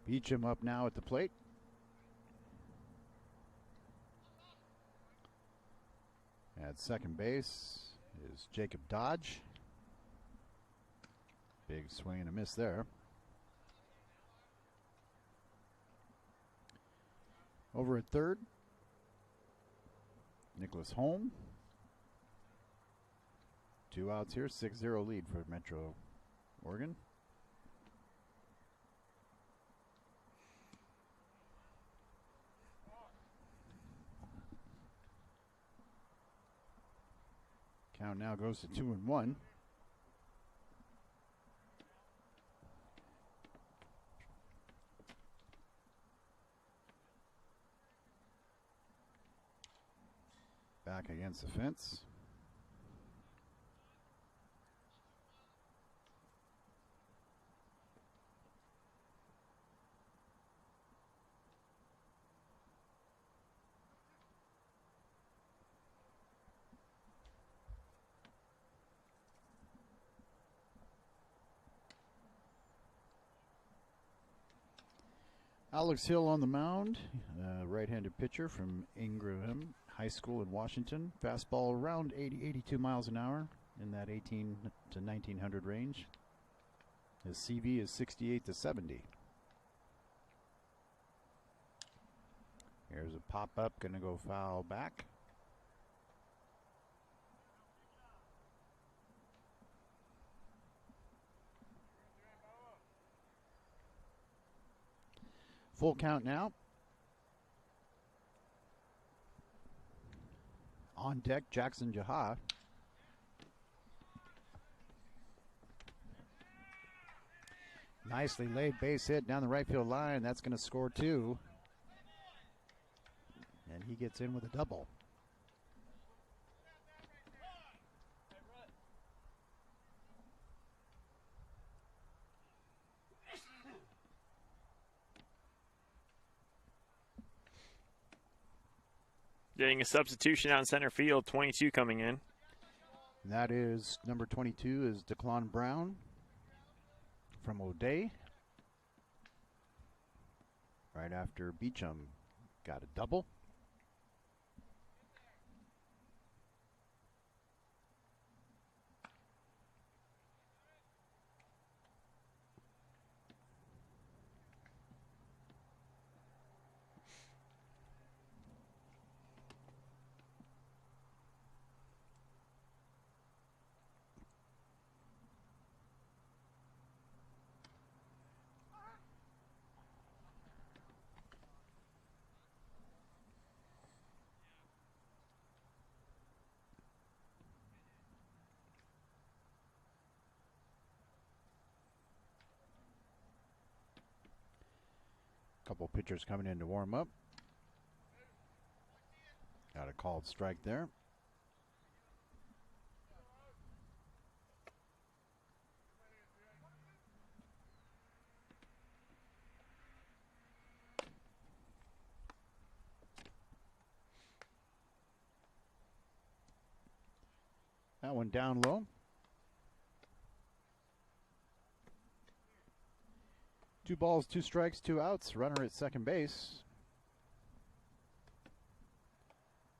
Beecham up now at the plate. At second base is Jacob Dodge. Big swing and a miss there. Over at third, Nicholas Holm. 2 outs here, 6-0 lead for Metro Oregon. Count now goes to 2-1. Back against the fence. Alex Hill on the mound, right-handed pitcher from Ingraham High School in Washington. Fastball around 80-82 miles an hour in that 18 to 1900 range. His CV is 68-70. Here's a pop-up, gonna go foul back. Full count now. On deck, Jackson Jaha. Nicely laid base hit down the right field line. That's going to score 2. And he gets in with a double. Getting a substitution out in center field, 22 coming in. And that is number 22 is Declan Brown from O'Day. Right after Beecham got a double. Couple pitchers coming in to warm up. Got a called strike there. That one down low. 2 balls, 2 strikes, 2 outs. Runner at second base.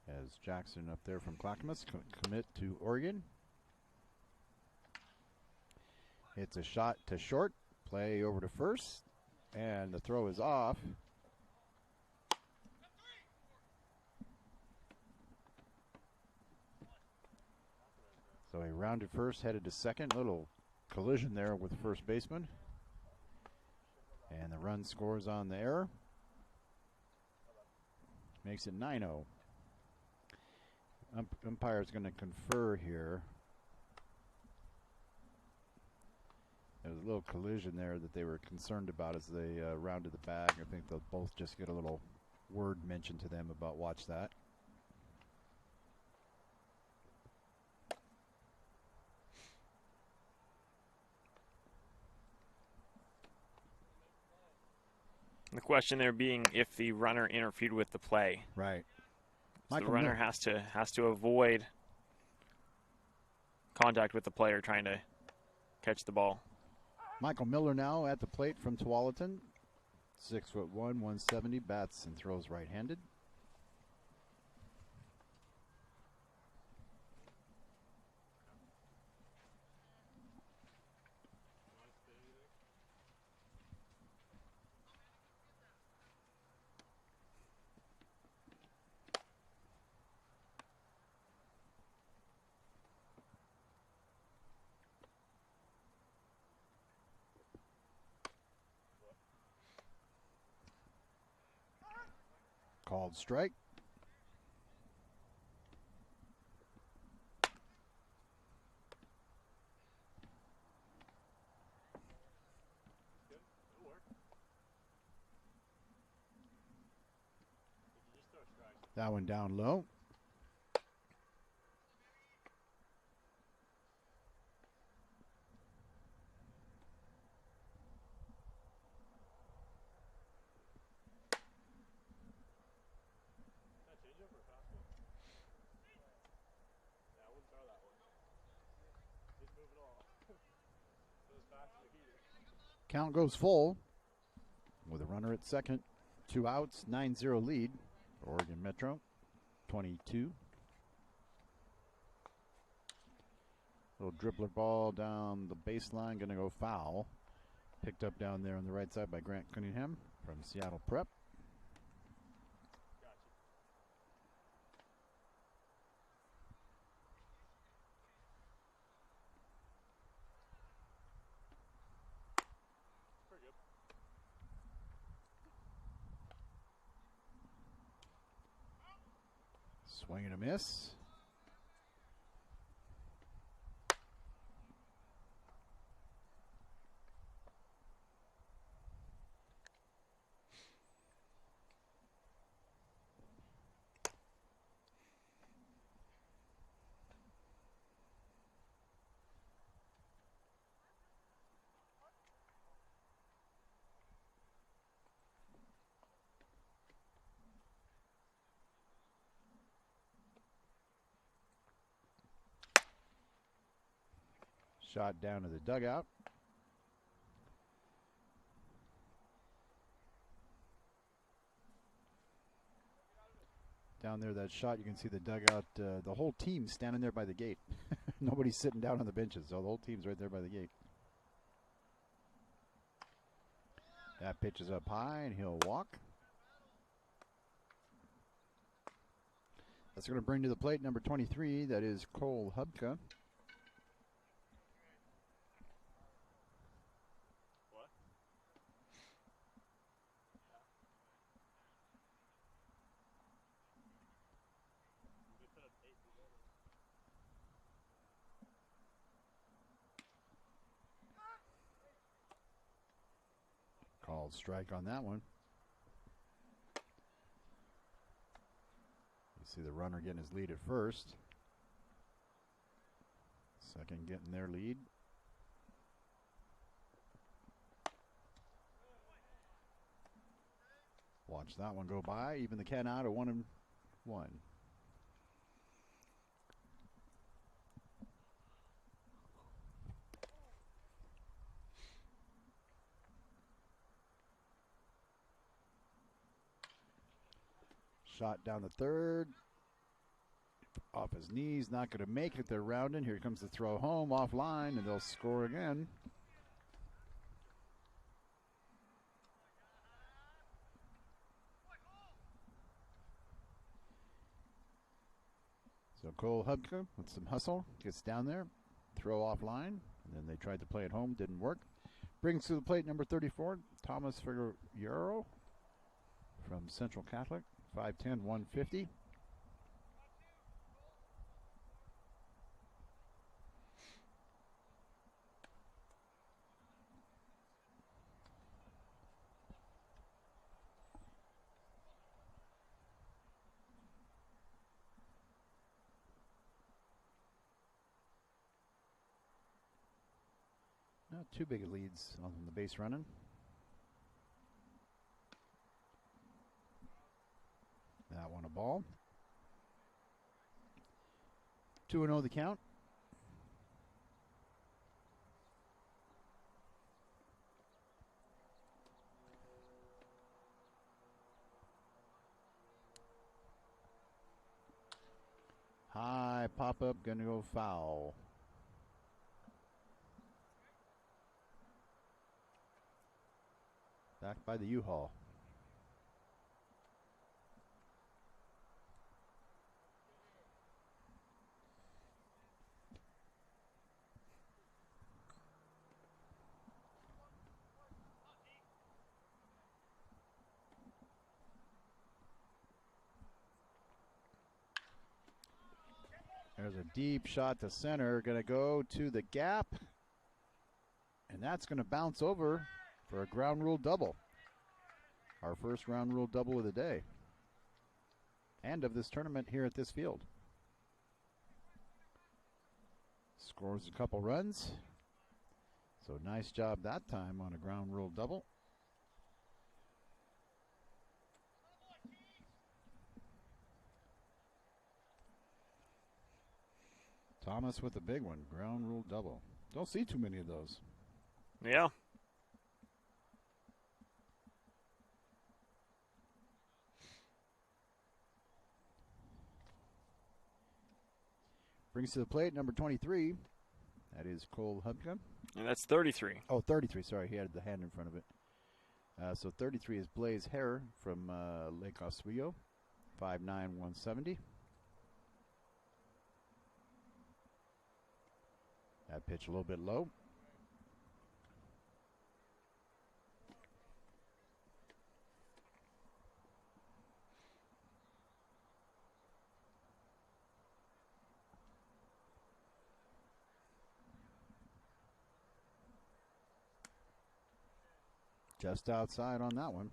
As Jackson up there from Clackamas commit to Oregon. It's a shot to short. Play over to first. And the throw is off. So he rounded first, headed to second. Little collision there with the first baseman. And the run scores on the error. Makes it 9-0. Umpire's going to confer here. There was a little collision there that they were concerned about as they rounded the bag. I think they'll both just get a little word mentioned to them about watch that. The question there being if the runner interfered with the play. Right. So the runner has to avoid contact with the player trying to catch the ball. Michael Miller now at the plate from Tualatin. 6'1", 170, bats and throws right-handed. Called strike. That one down low. Count goes full with a runner at second. 2 outs, 9-0 lead. Oregon Metro, 22. Little dribbler ball down the baseline, going to go foul. Picked up down there on the right side by Grant Cunningham from Seattle Prep. Swing and a miss. Shot down to the dugout. Down there, that shot, you can see the dugout, the whole team standing there by the gate. Nobody's sitting down on the benches, so the whole team's right there by the gate. That pitch is up high, and he'll walk. That's going to bring to the plate number 23, that is Cole Hubka. Called strike on that one. You see the runner getting his lead at first. Second getting their lead. Watch that one go by. Even the cat out at 1-1. Shot down the third. Off his knees, not going to make it. They're rounding. Here comes the throw home, offline, and they'll score again. So Cole Hubka with some hustle gets down there, throw offline, and then they tried to play at home, didn't work. Brings to the plate number 34, Thomas Figueroa from Central Catholic, 5'10", 150. Not too big leads on the base running. That one a ball. 2-0 the count. High pop-up, going to go foul. Back by the U-Haul. There's a deep shot to center. Going to go to the gap. And that's going to bounce over for a ground rule double. Our first ground rule double of the day. And of this tournament here at this field. Scores a couple runs. So nice job that time on a ground rule double. Thomas with a big one, ground rule double. Don't see too many of those. Yeah. Brings to the plate number 23. That is Cole Hubka. And that's 33. Oh, 33. Sorry, he had the hand in front of it. So 33 is Blaze Hare from Lake Oswego, 5'9", 170. That pitch a little bit low. Just outside on that one.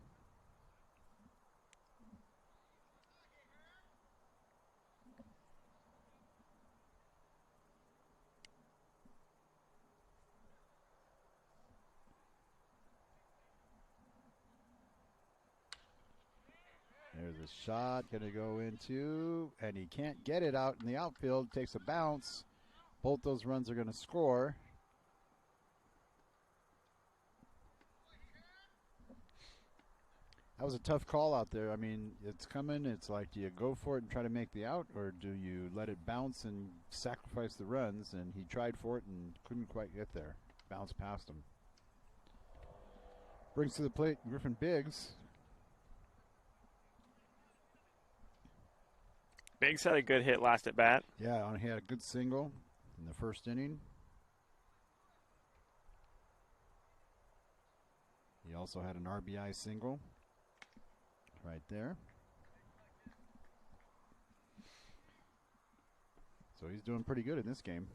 There's a shot going to go into, and he can't get it out in the outfield. Takes a bounce. Both those runs are going to score. That was a tough call out there. I mean, it's coming. It's like, do you go for it and try to make the out, or do you let it bounce and sacrifice the runs? And he tried for it and couldn't quite get there. Bounced past him. Brings to the plate Griffin Biggs. Biggs had a good hit last at bat. Yeah, he had a good single in the first inning. He also had an RBI single. Right there. So he's doing pretty good in this game.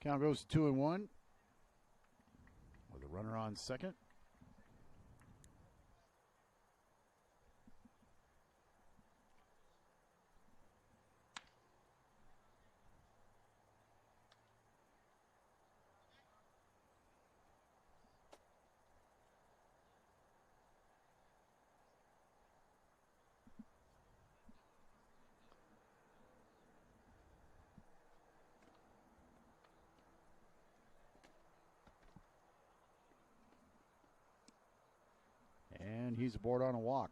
Count goes to 2-1 with a runner on second. And he's aboard on a walk.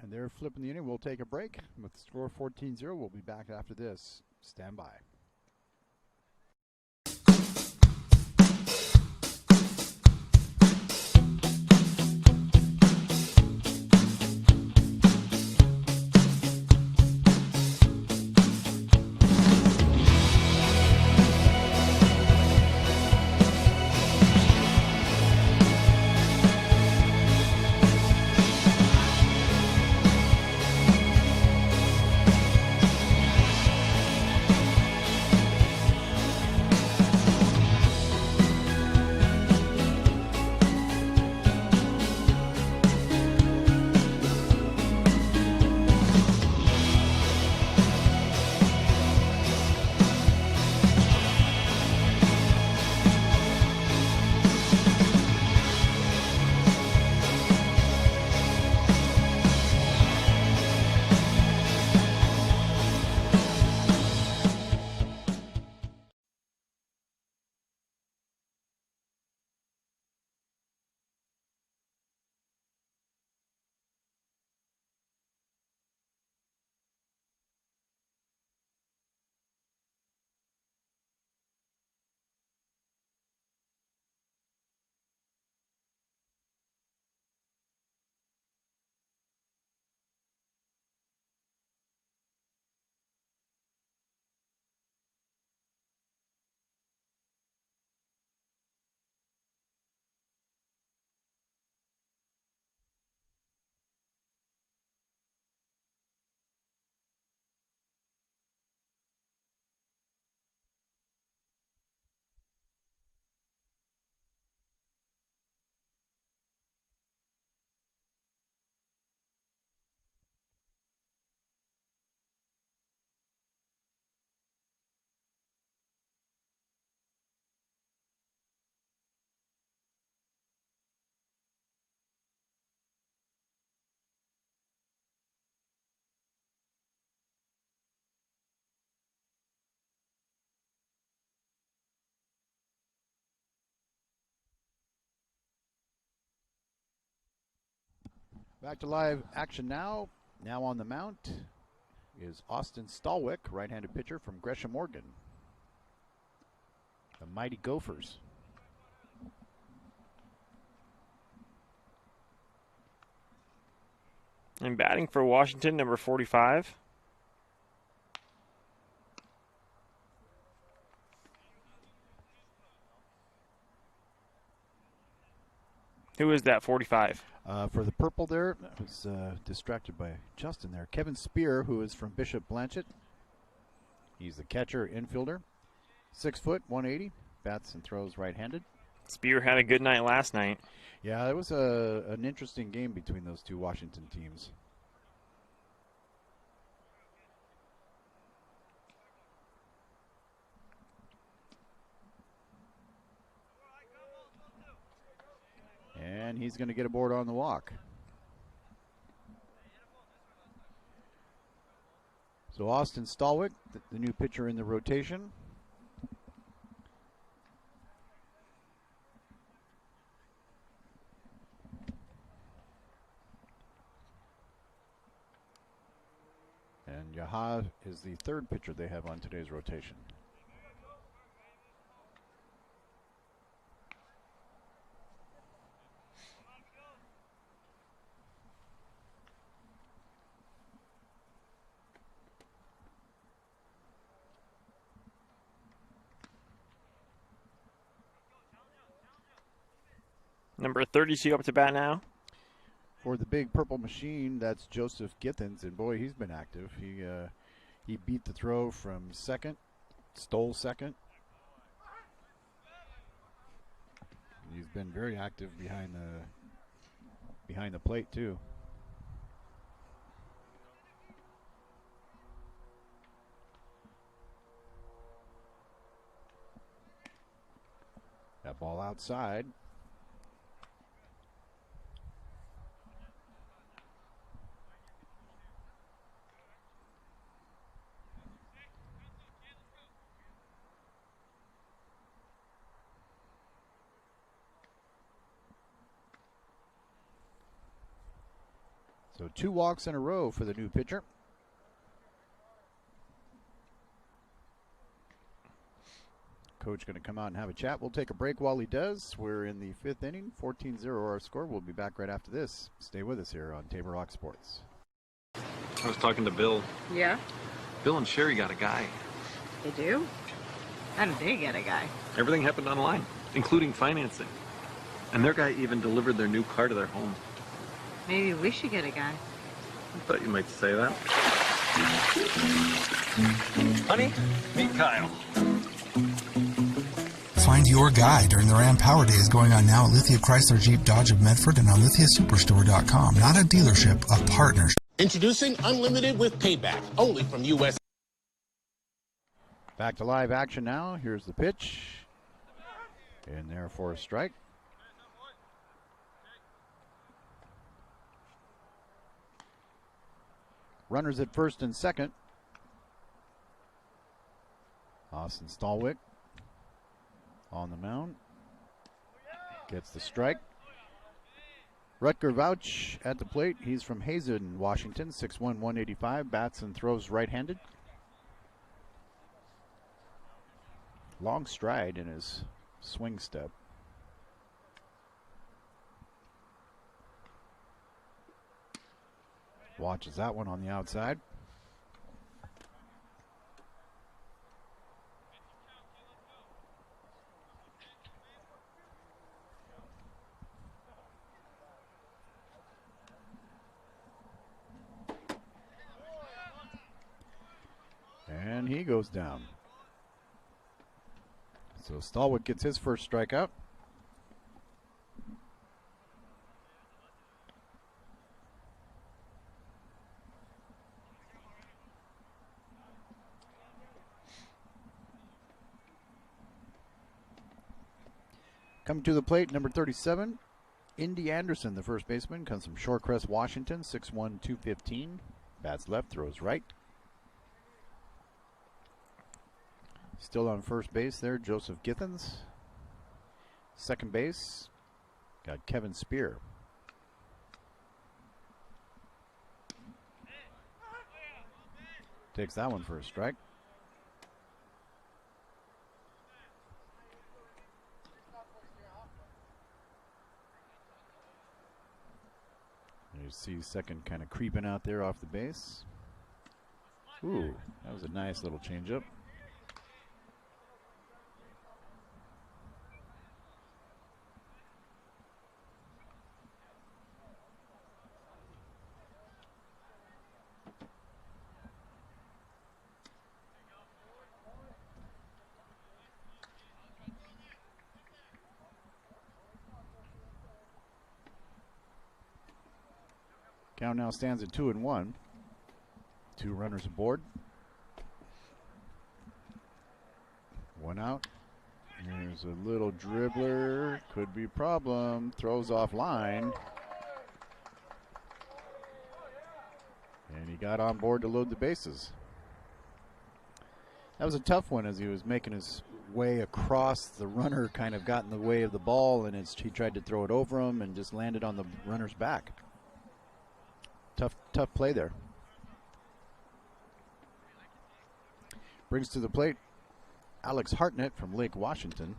And they're flipping the inning. We'll take a break with the score 14-0. We'll be back after this. Stand by. Back to live action now. Now on the mount is Austin Stallwick, right-handed pitcher from Gresham, Oregon. The mighty Gophers. And batting for Washington, number 45. Who is that, 45? For the purple there, I was distracted by Justin there. Kevin Spear, who is from Bishop Blanchett. He's the catcher, infielder. 6 foot, 180. Bats and throws right-handed. Spear had a good night last night. Yeah, it was an interesting game between those two Washington teams. And he's going to get aboard on the walk. So Austin Stallwick, the new pitcher in the rotation. And Yaha is the third pitcher they have on today's rotation. Number 32 up to bat now. For the big purple machine, that's Joseph Githens, and boy, he's been active. He beat the throw from second, stole second. He's been very active behind the plate too. That ball outside. So 2 walks in a row for the new pitcher. Coach going to come out and have a chat. We'll take a break while he does. We're in the 5th inning, 14-0 our score. We'll be back right after this. Stay with us here on Table Rock Sports. I was talking to Bill. Yeah? Bill and Sherry got a guy. They do? How did they get a guy? Everything happened online, including financing. And their guy even delivered their new car to their home. Maybe we should get a guy. I thought you might say that. Honey, meet Kyle. Find your guy during the Ram Power Days going on now at Lithia Chrysler Jeep Dodge of Medford and on lithiasuperstore.com. Not a dealership, a partnership. Introducing Unlimited with Payback, only from US. Back to live action now. Here's the pitch. In there for a strike. Runners at first and second. Austin Stallwick on the mound. Gets the strike. Rutger Vouch at the plate. He's from Hazen, Washington, 6'1", 185. Bats and throws right-handed. Long stride in his swing step. Watches that one on the outside. And he goes down. So Stallwick gets his first strikeout. Coming to the plate, number 37, Indy Anderson, the first baseman, comes from Shorecrest, Washington, 6'1", 215. Bats left, throws right. Still on first base there, Joseph Githens. Second base, got Kevin Spear. Takes that one for a strike. You see second kind of creeping out there off the base. Ooh, that was a nice little changeup. Count now stands at 2-1. 2 runners aboard. 1 out. There's a little dribbler. Could be a problem. Throws off line. And he got on board to load the bases. That was a tough one as he was making his way across. The runner kind of got in the way of the ball, and he tried to throw it over him and just landed on the runner's back. Tough play there. Brings to the plate Alex Hartnett from Lake Washington.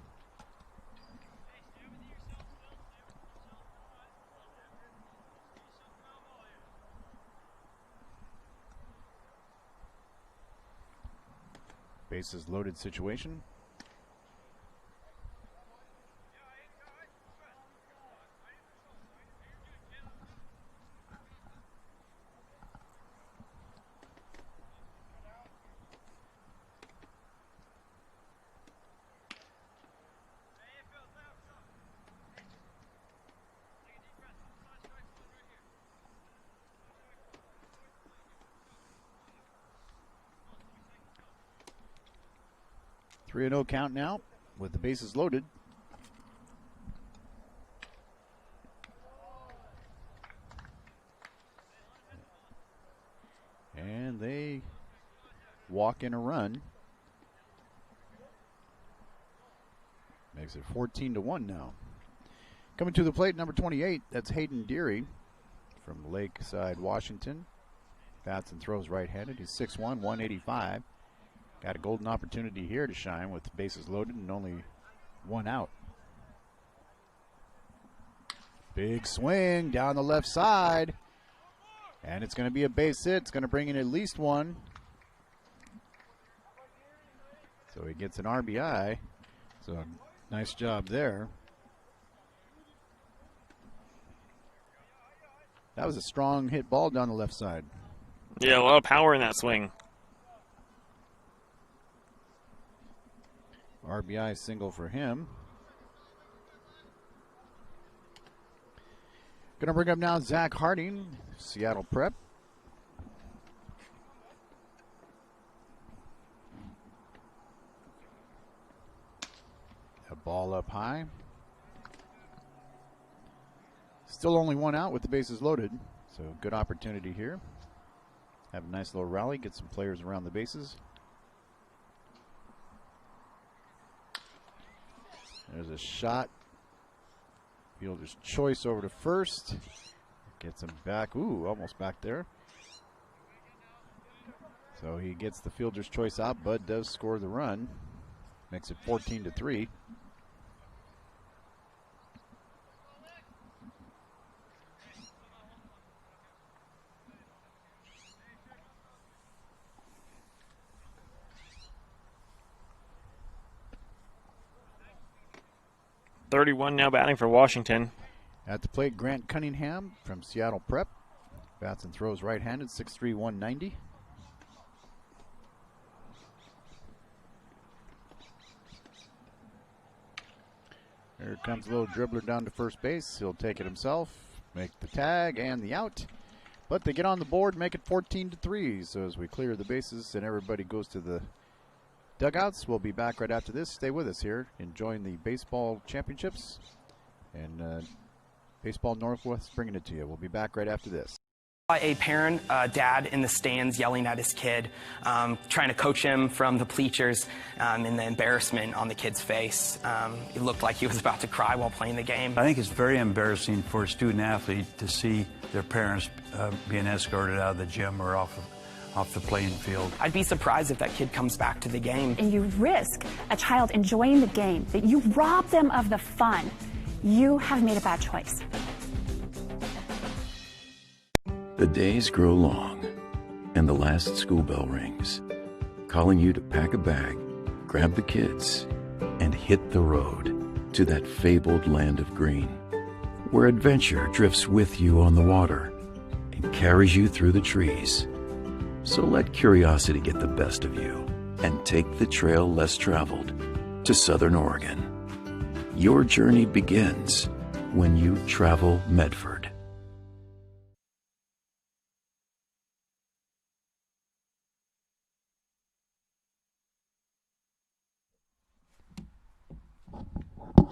Bases loaded situation. Three 3-0 count now with the bases loaded. And they walk in a run. Makes it 14-1 now. Coming to the plate, number 28, that's Hayden Deary from Lakeside, Washington. Bats and throws right-handed. He's 6'1", 185. Got a golden opportunity here to shine with the bases loaded and only 1 out. Big swing down the left side. And it's going to be a base hit. It's going to bring in at least 1. So he gets an RBI. So nice job there. That was a strong hit ball down the left side. Yeah, a lot of power in that swing. RBI single for him. Going to bring up now Zach Harding, Seattle Prep. A ball up high. Still only 1 out with the bases loaded, so good opportunity here. Have a nice little rally, get some players around the bases. There's a shot. Fielder's choice over to first. Gets him back. Ooh, almost back there. So he gets the fielder's choice out. Bud does score the run. Makes it 14-3. .31 now batting for Washington. At the plate, Grant Cunningham from Seattle Prep. Bats and throws right-handed, 6'3", 190. Here comes a little dribbler down to first base. He'll take it himself, make the tag and the out. But they get on the board, make it 14-3. So as we clear the bases and everybody goes to the dugouts, we'll be back right after this. Stay with us here, enjoying the baseball championships and Baseball Northwest bringing it to you. We'll be back right after this. A parent, dad in the stands yelling at his kid, trying to coach him from the bleachers, and the embarrassment on the kid's face. It looked like he was about to cry while playing the game. I think it's very embarrassing for a student athlete to see their parents being escorted out of the gym or off off the playing field. I'd be surprised if that kid comes back to the game. And you risk a child enjoying the game, that you rob them of the fun. You have made a bad choice. The days grow long, and the last school bell rings, calling you to pack a bag, grab the kids, and hit the road to that fabled land of green, where adventure drifts with you on the water and carries you through the trees. So let curiosity get the best of you and take the trail less traveled to Southern Oregon. Your journey begins when you travel Medford.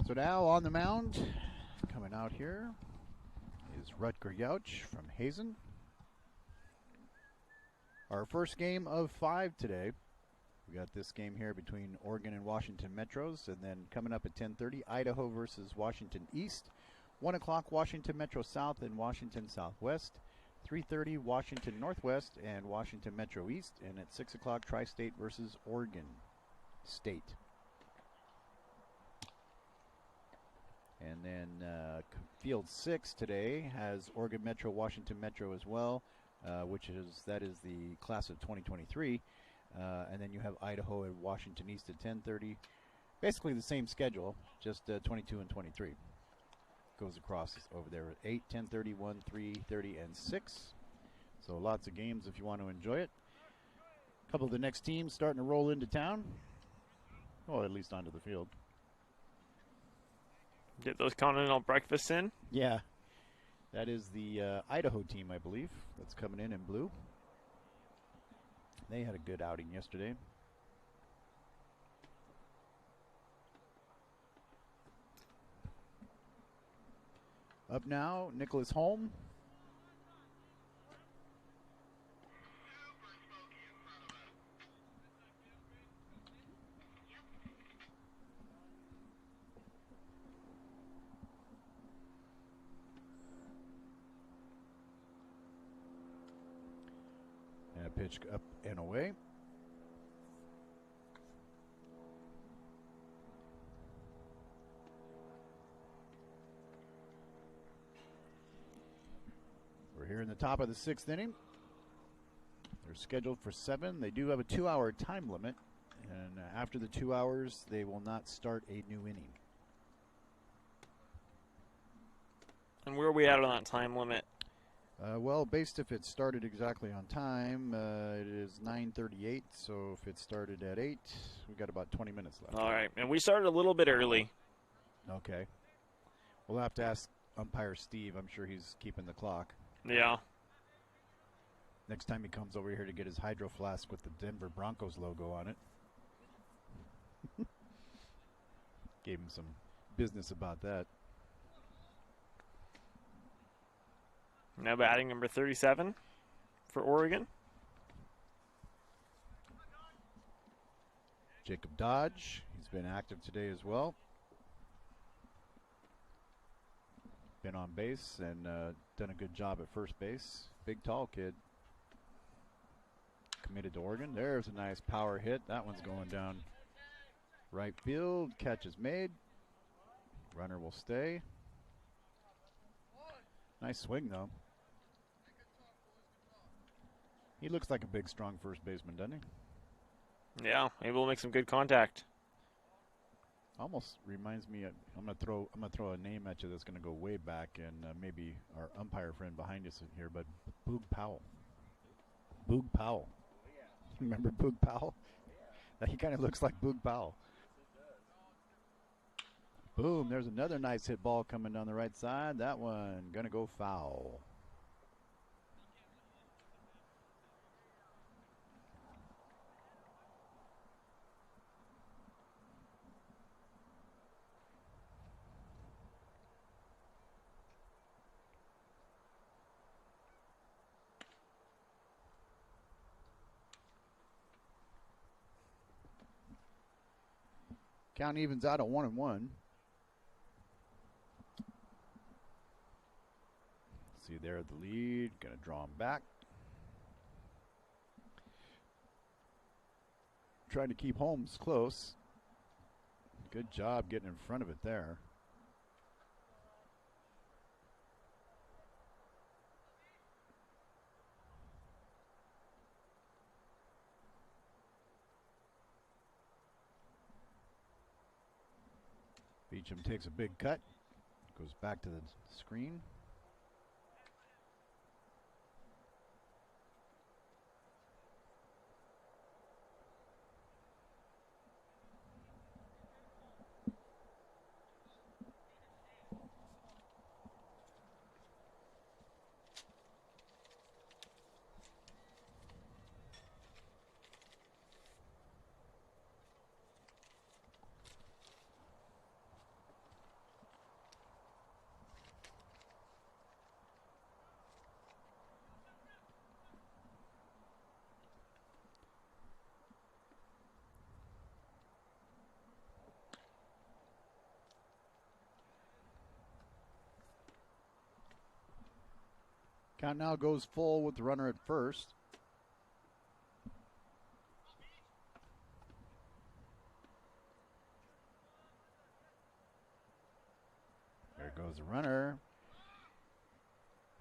So now on the mound, coming out here, is Rutger Yauch from Hazen. Our first game of 5 today. We got this game here between Oregon and Washington Metros, and then coming up at 10:30, Idaho versus Washington East. 1 o'clock, Washington Metro South and Washington Southwest. 3:30, Washington Northwest and Washington Metro East, and at 6 o'clock, Tri-State versus Oregon State. And then Field 6 today has Oregon Metro, Washington Metro as well, that is the class of 2023. And then you have Idaho and Washington East at 10:30. Basically the same schedule, just 22 and 23. Goes across over there at 8, 10:30, 1, 3:30, and 6. So lots of games if you want to enjoy it. A couple of the next teams starting to roll into town. Well, at least onto the field. Get those continental breakfasts in. Yeah. That is the Idaho team, I believe, that's coming in blue. They had a good outing yesterday. Up now, Nicholas Holm. And a pitch up and away. We're here in the top of the 6th inning. They're scheduled for 7. They do have a 2-hour time limit, and after the 2 hours, they will not start a new inning. And where are we at on that time limit? Well, based if it started exactly on time, it is 9:38, so if it started at 8, we got about 20 minutes left. All right, and we started a little bit early. Okay. We'll have to ask umpire Steve. I'm sure he's keeping the clock. Yeah. Next time he comes over here to get his hydro flask with the Denver Broncos logo on it. Gave him some business about that. Now batting number 37 for Oregon. Jacob Dodge. He's been active today as well. Been on base and done a good job at first base. Big, tall kid. Committed to Oregon. There's a nice power hit. That one's going down right field. Catch is made. Runner will stay. Nice swing, though. He looks like a big, strong first baseman, doesn't he? Yeah, able to make some good contact. Almost reminds me of, I'm gonna throw a name at you that's gonna go way back, and maybe our umpire friend behind us here, but Boog Powell. Boog Powell. Remember Boog Powell? He kind of looks like Boog Powell. Boom, there's another nice hit ball coming down the right side. That one gonna go foul. Count evens out at 1-1. See there at the lead. Going to draw him back. trying to keep Holmes close. Good job getting in front of it there. Beecham takes a big cut, goes back to the screen. Count now goes full with the runner at first. There goes the runner.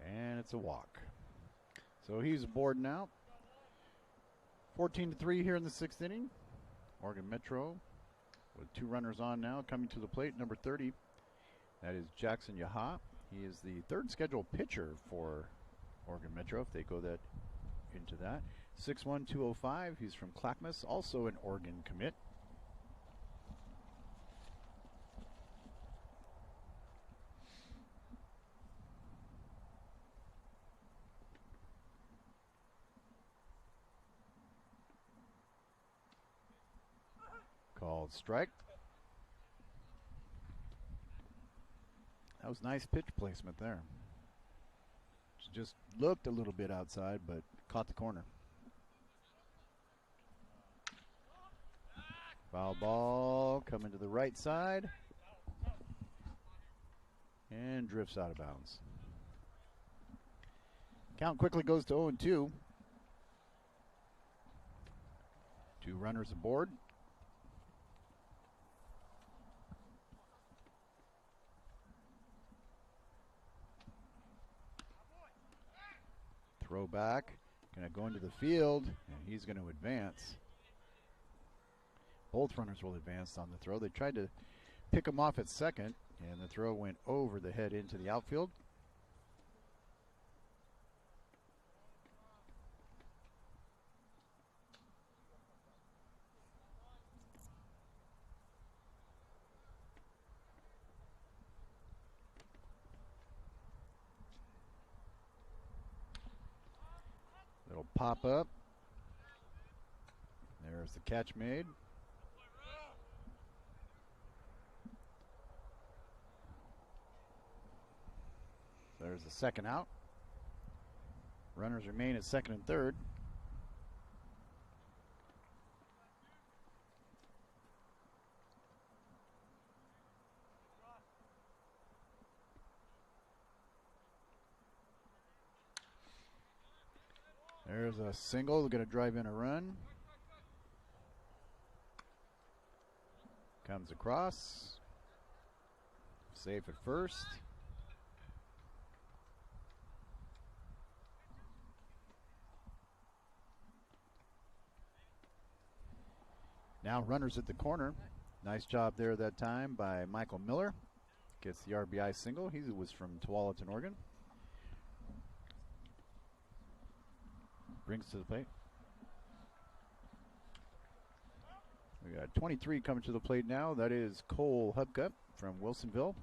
And it's a walk. So he's aboard now. 14-3 here in the 6th inning. Oregon Metro with 2 runners on now. Coming to the plate, number 30. That is Jackson Yaha. He is the 3rd scheduled pitcher for Oregon Metro, if they go that into that. 6'1", 205. He's from Clackamas, also an Oregon commit. Called strike. That was nice pitch placement there. Just looked a little bit outside, but caught the corner. Foul ball coming to the right side and drifts out of bounds. Count quickly goes to 0-2. 2 runners aboard. Throw back, going to go into the field, and he's going to advance. Both runners will advance on the throw. They tried to pick him off at second, and the throw went over the head into the outfield. It'll pop up. There's the catch made. There's the second out. Runners remain at second and third. There's a single. They're going to drive in a run. Comes across. Safe at first. Now runners at the corner. Nice job there that time by Michael Miller. Gets the RBI single. He was from Tualatin, Oregon. Brings to the plate. We got 23 coming to the plate now. That is Cole Hubka from Wilsonville.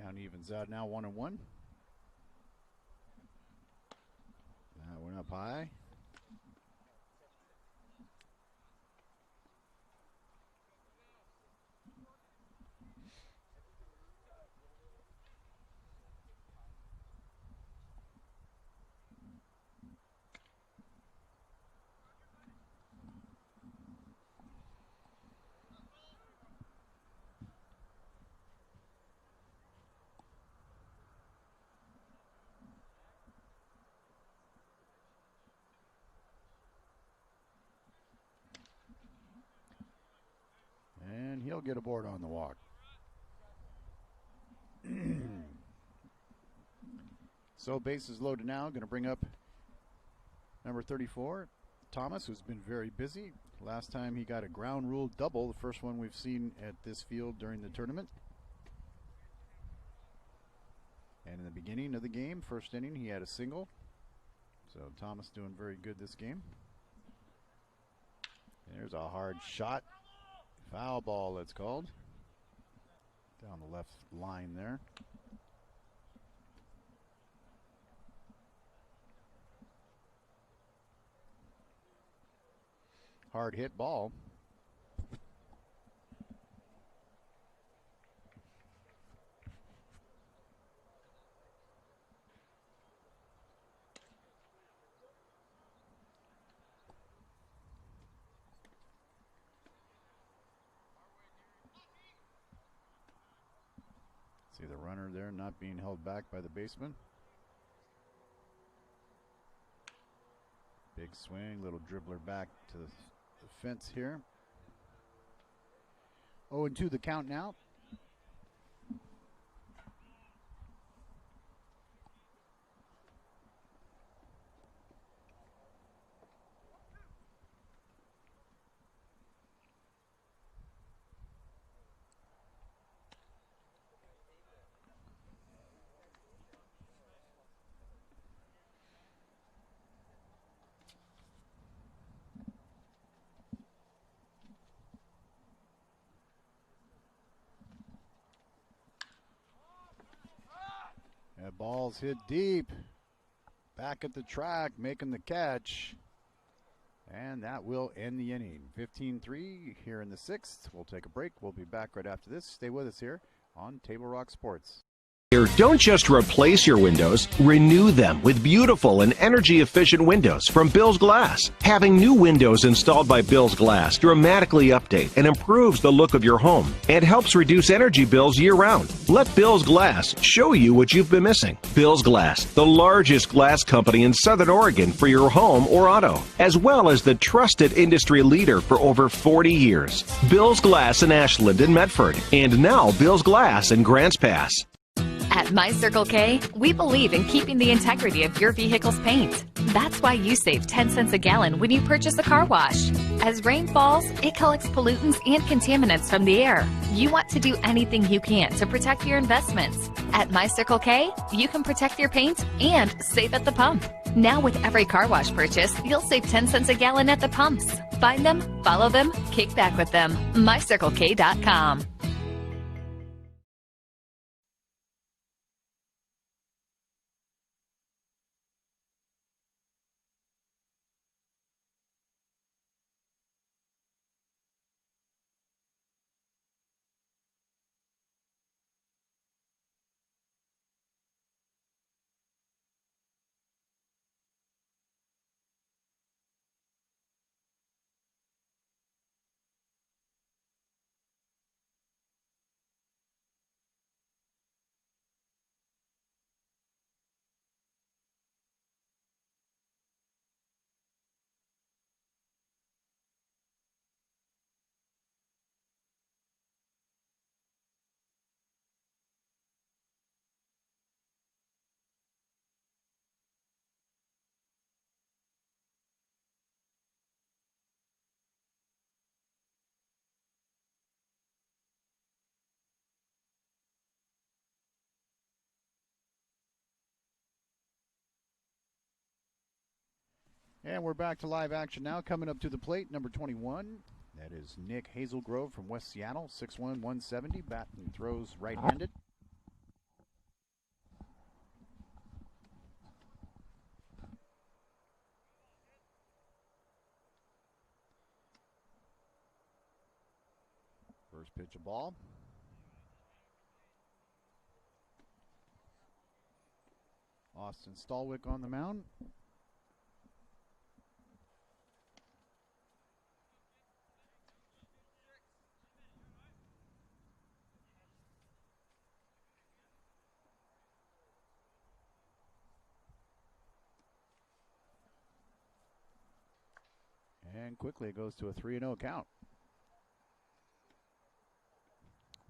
Count evens out now, 1-1. That went up high. he'll get aboard on the walk. So bases loaded now. Going to bring up number 34, Thomas, who's been very busy. Last time he got a ground rule double, the first one we've seen at this field during the tournament. And in the beginning of the game, first inning, he had a single. So Thomas doing very good this game. There's a hard shot. Foul ball, it's called. Down the left line there. Hard hit ball. See the runner there not being held back by the baseman. Big swing, little dribbler back to the fence here. 0-2 the count now. That ball's hit deep. Back at the track, making the catch. And that will end the inning. 15-3 here in the sixth. We'll take a break. We'll be back right after this. Stay with us here on Table Rock Sports. Don't just replace your windows, renew them with beautiful and energy-efficient windows from Bill's Glass. Having new windows installed by Bill's Glass dramatically update and improves the look of your home and helps reduce energy bills year-round. Let Bill's Glass show you what you've been missing. Bill's Glass, the largest glass company in Southern Oregon for your home or auto, as well as the trusted industry leader for over 40 years. Bill's Glass in Ashland and Medford, and now Bill's Glass in Grants Pass. At My Circle K, we believe in keeping the integrity of your vehicle's paint. That's why you save 10 cents a gallon when you purchase a car wash. As rain falls, it collects pollutants and contaminants from the air. You want to do anything you can to protect your investments. At My Circle K, you can protect your paint and save at the pump. Now with every car wash purchase, you'll save 10 cents a gallon at the pumps. Find them, follow them, kick back with them. MyCircleK.com. And we're back to live action now. Coming up to the plate, number 21. That is Nick Hazelgrove from West Seattle, 6'1", 170. Bat and throws right-handed. First pitch, a ball. Austin Stallwick on the mound. And quickly it goes to a 3-0 count.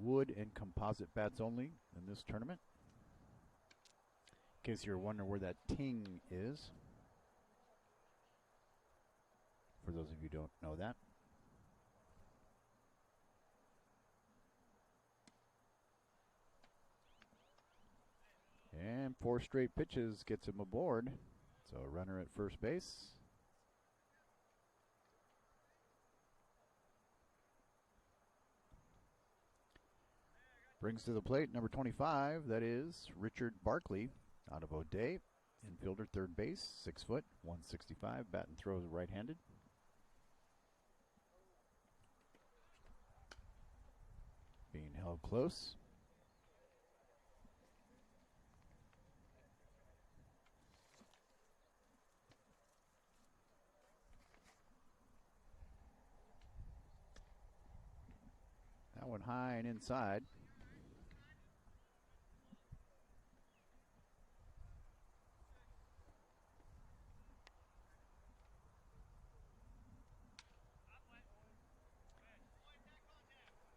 wood and composite bats only in this tournament. In case you're wondering where that ting is. For those of you who don't know that. And 4 straight pitches gets him aboard. So a runner at first base. Brings to the plate number 25, that is Richard Barkley out of O'Day. Infielder, third base, 6 foot, 165, bat and throws right-handed. Being held close. That one high and inside.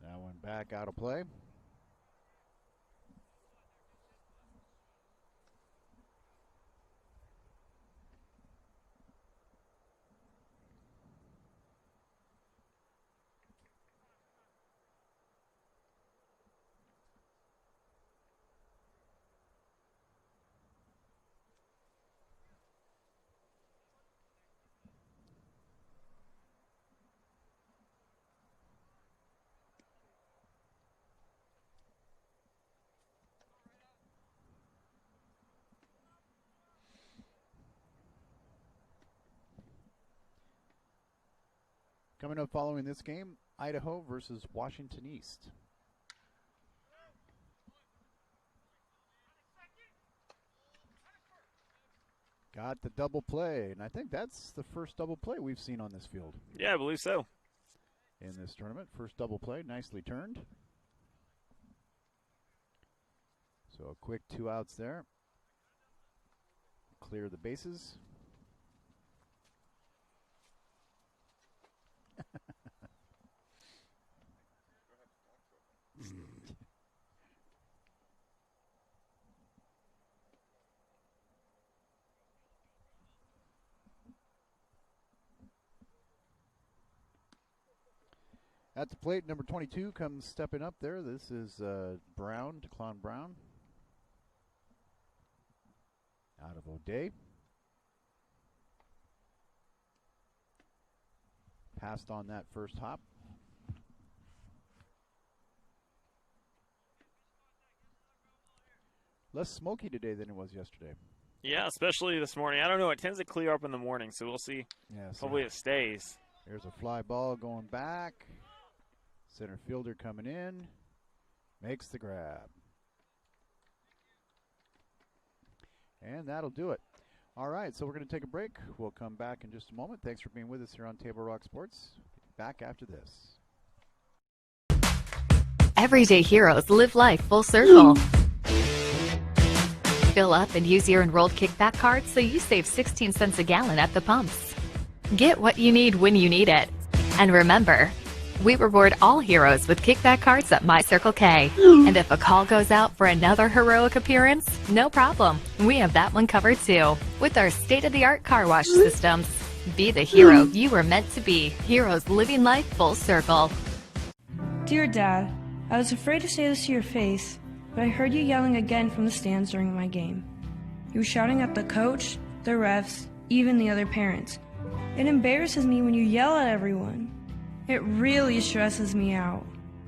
That one back out of play. Coming up following this game, Idaho versus Washington East. Got the double play, and I think that's the first double play we've seen on this field. Yeah, I believe so. In this tournament, first double play, nicely turned. So a quick 2 outs there. Clear the bases. At the plate, number 22 comes stepping up there. This is Brown, Declan Brown, out of O'Day. Passed on that first hop. Less smoky today than it was yesterday. Yeah, especially this morning. I don't know. It tends to clear up in the morning, so we'll see. Yeah, hopefully it stays. There's a fly ball going back. Center fielder coming in. Makes the grab. And that'll do it. All right, so we're going to take a break. We'll come back in just a moment. Thanks for being with us here on Table Rock Sports. Back after this. Everyday heroes live life full circle. Fill up and use your enrolled kickback card so you save 16 cents a gallon at the pumps. Get what you need when you need it. And remember, we reward all heroes with kickback cards at My Circle K. And if a call goes out for another heroic appearance, no problem. We have that one covered too. With our state-of-the-art car wash systems. Be the hero you were meant to be. Heroes living life full circle. Dear Dad, I was afraid to say this to your face, but I heard you yelling again from the stands during my game. You were shouting at the coach, the refs, even the other parents. It embarrasses me when you yell at everyone. It really stresses me out.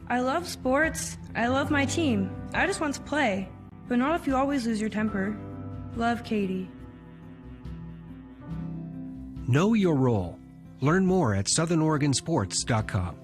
I love sports. I love my team. I just want to play. But not if you always lose your temper. Love, Katie. Know your role. Learn more at southernoregonsports.com.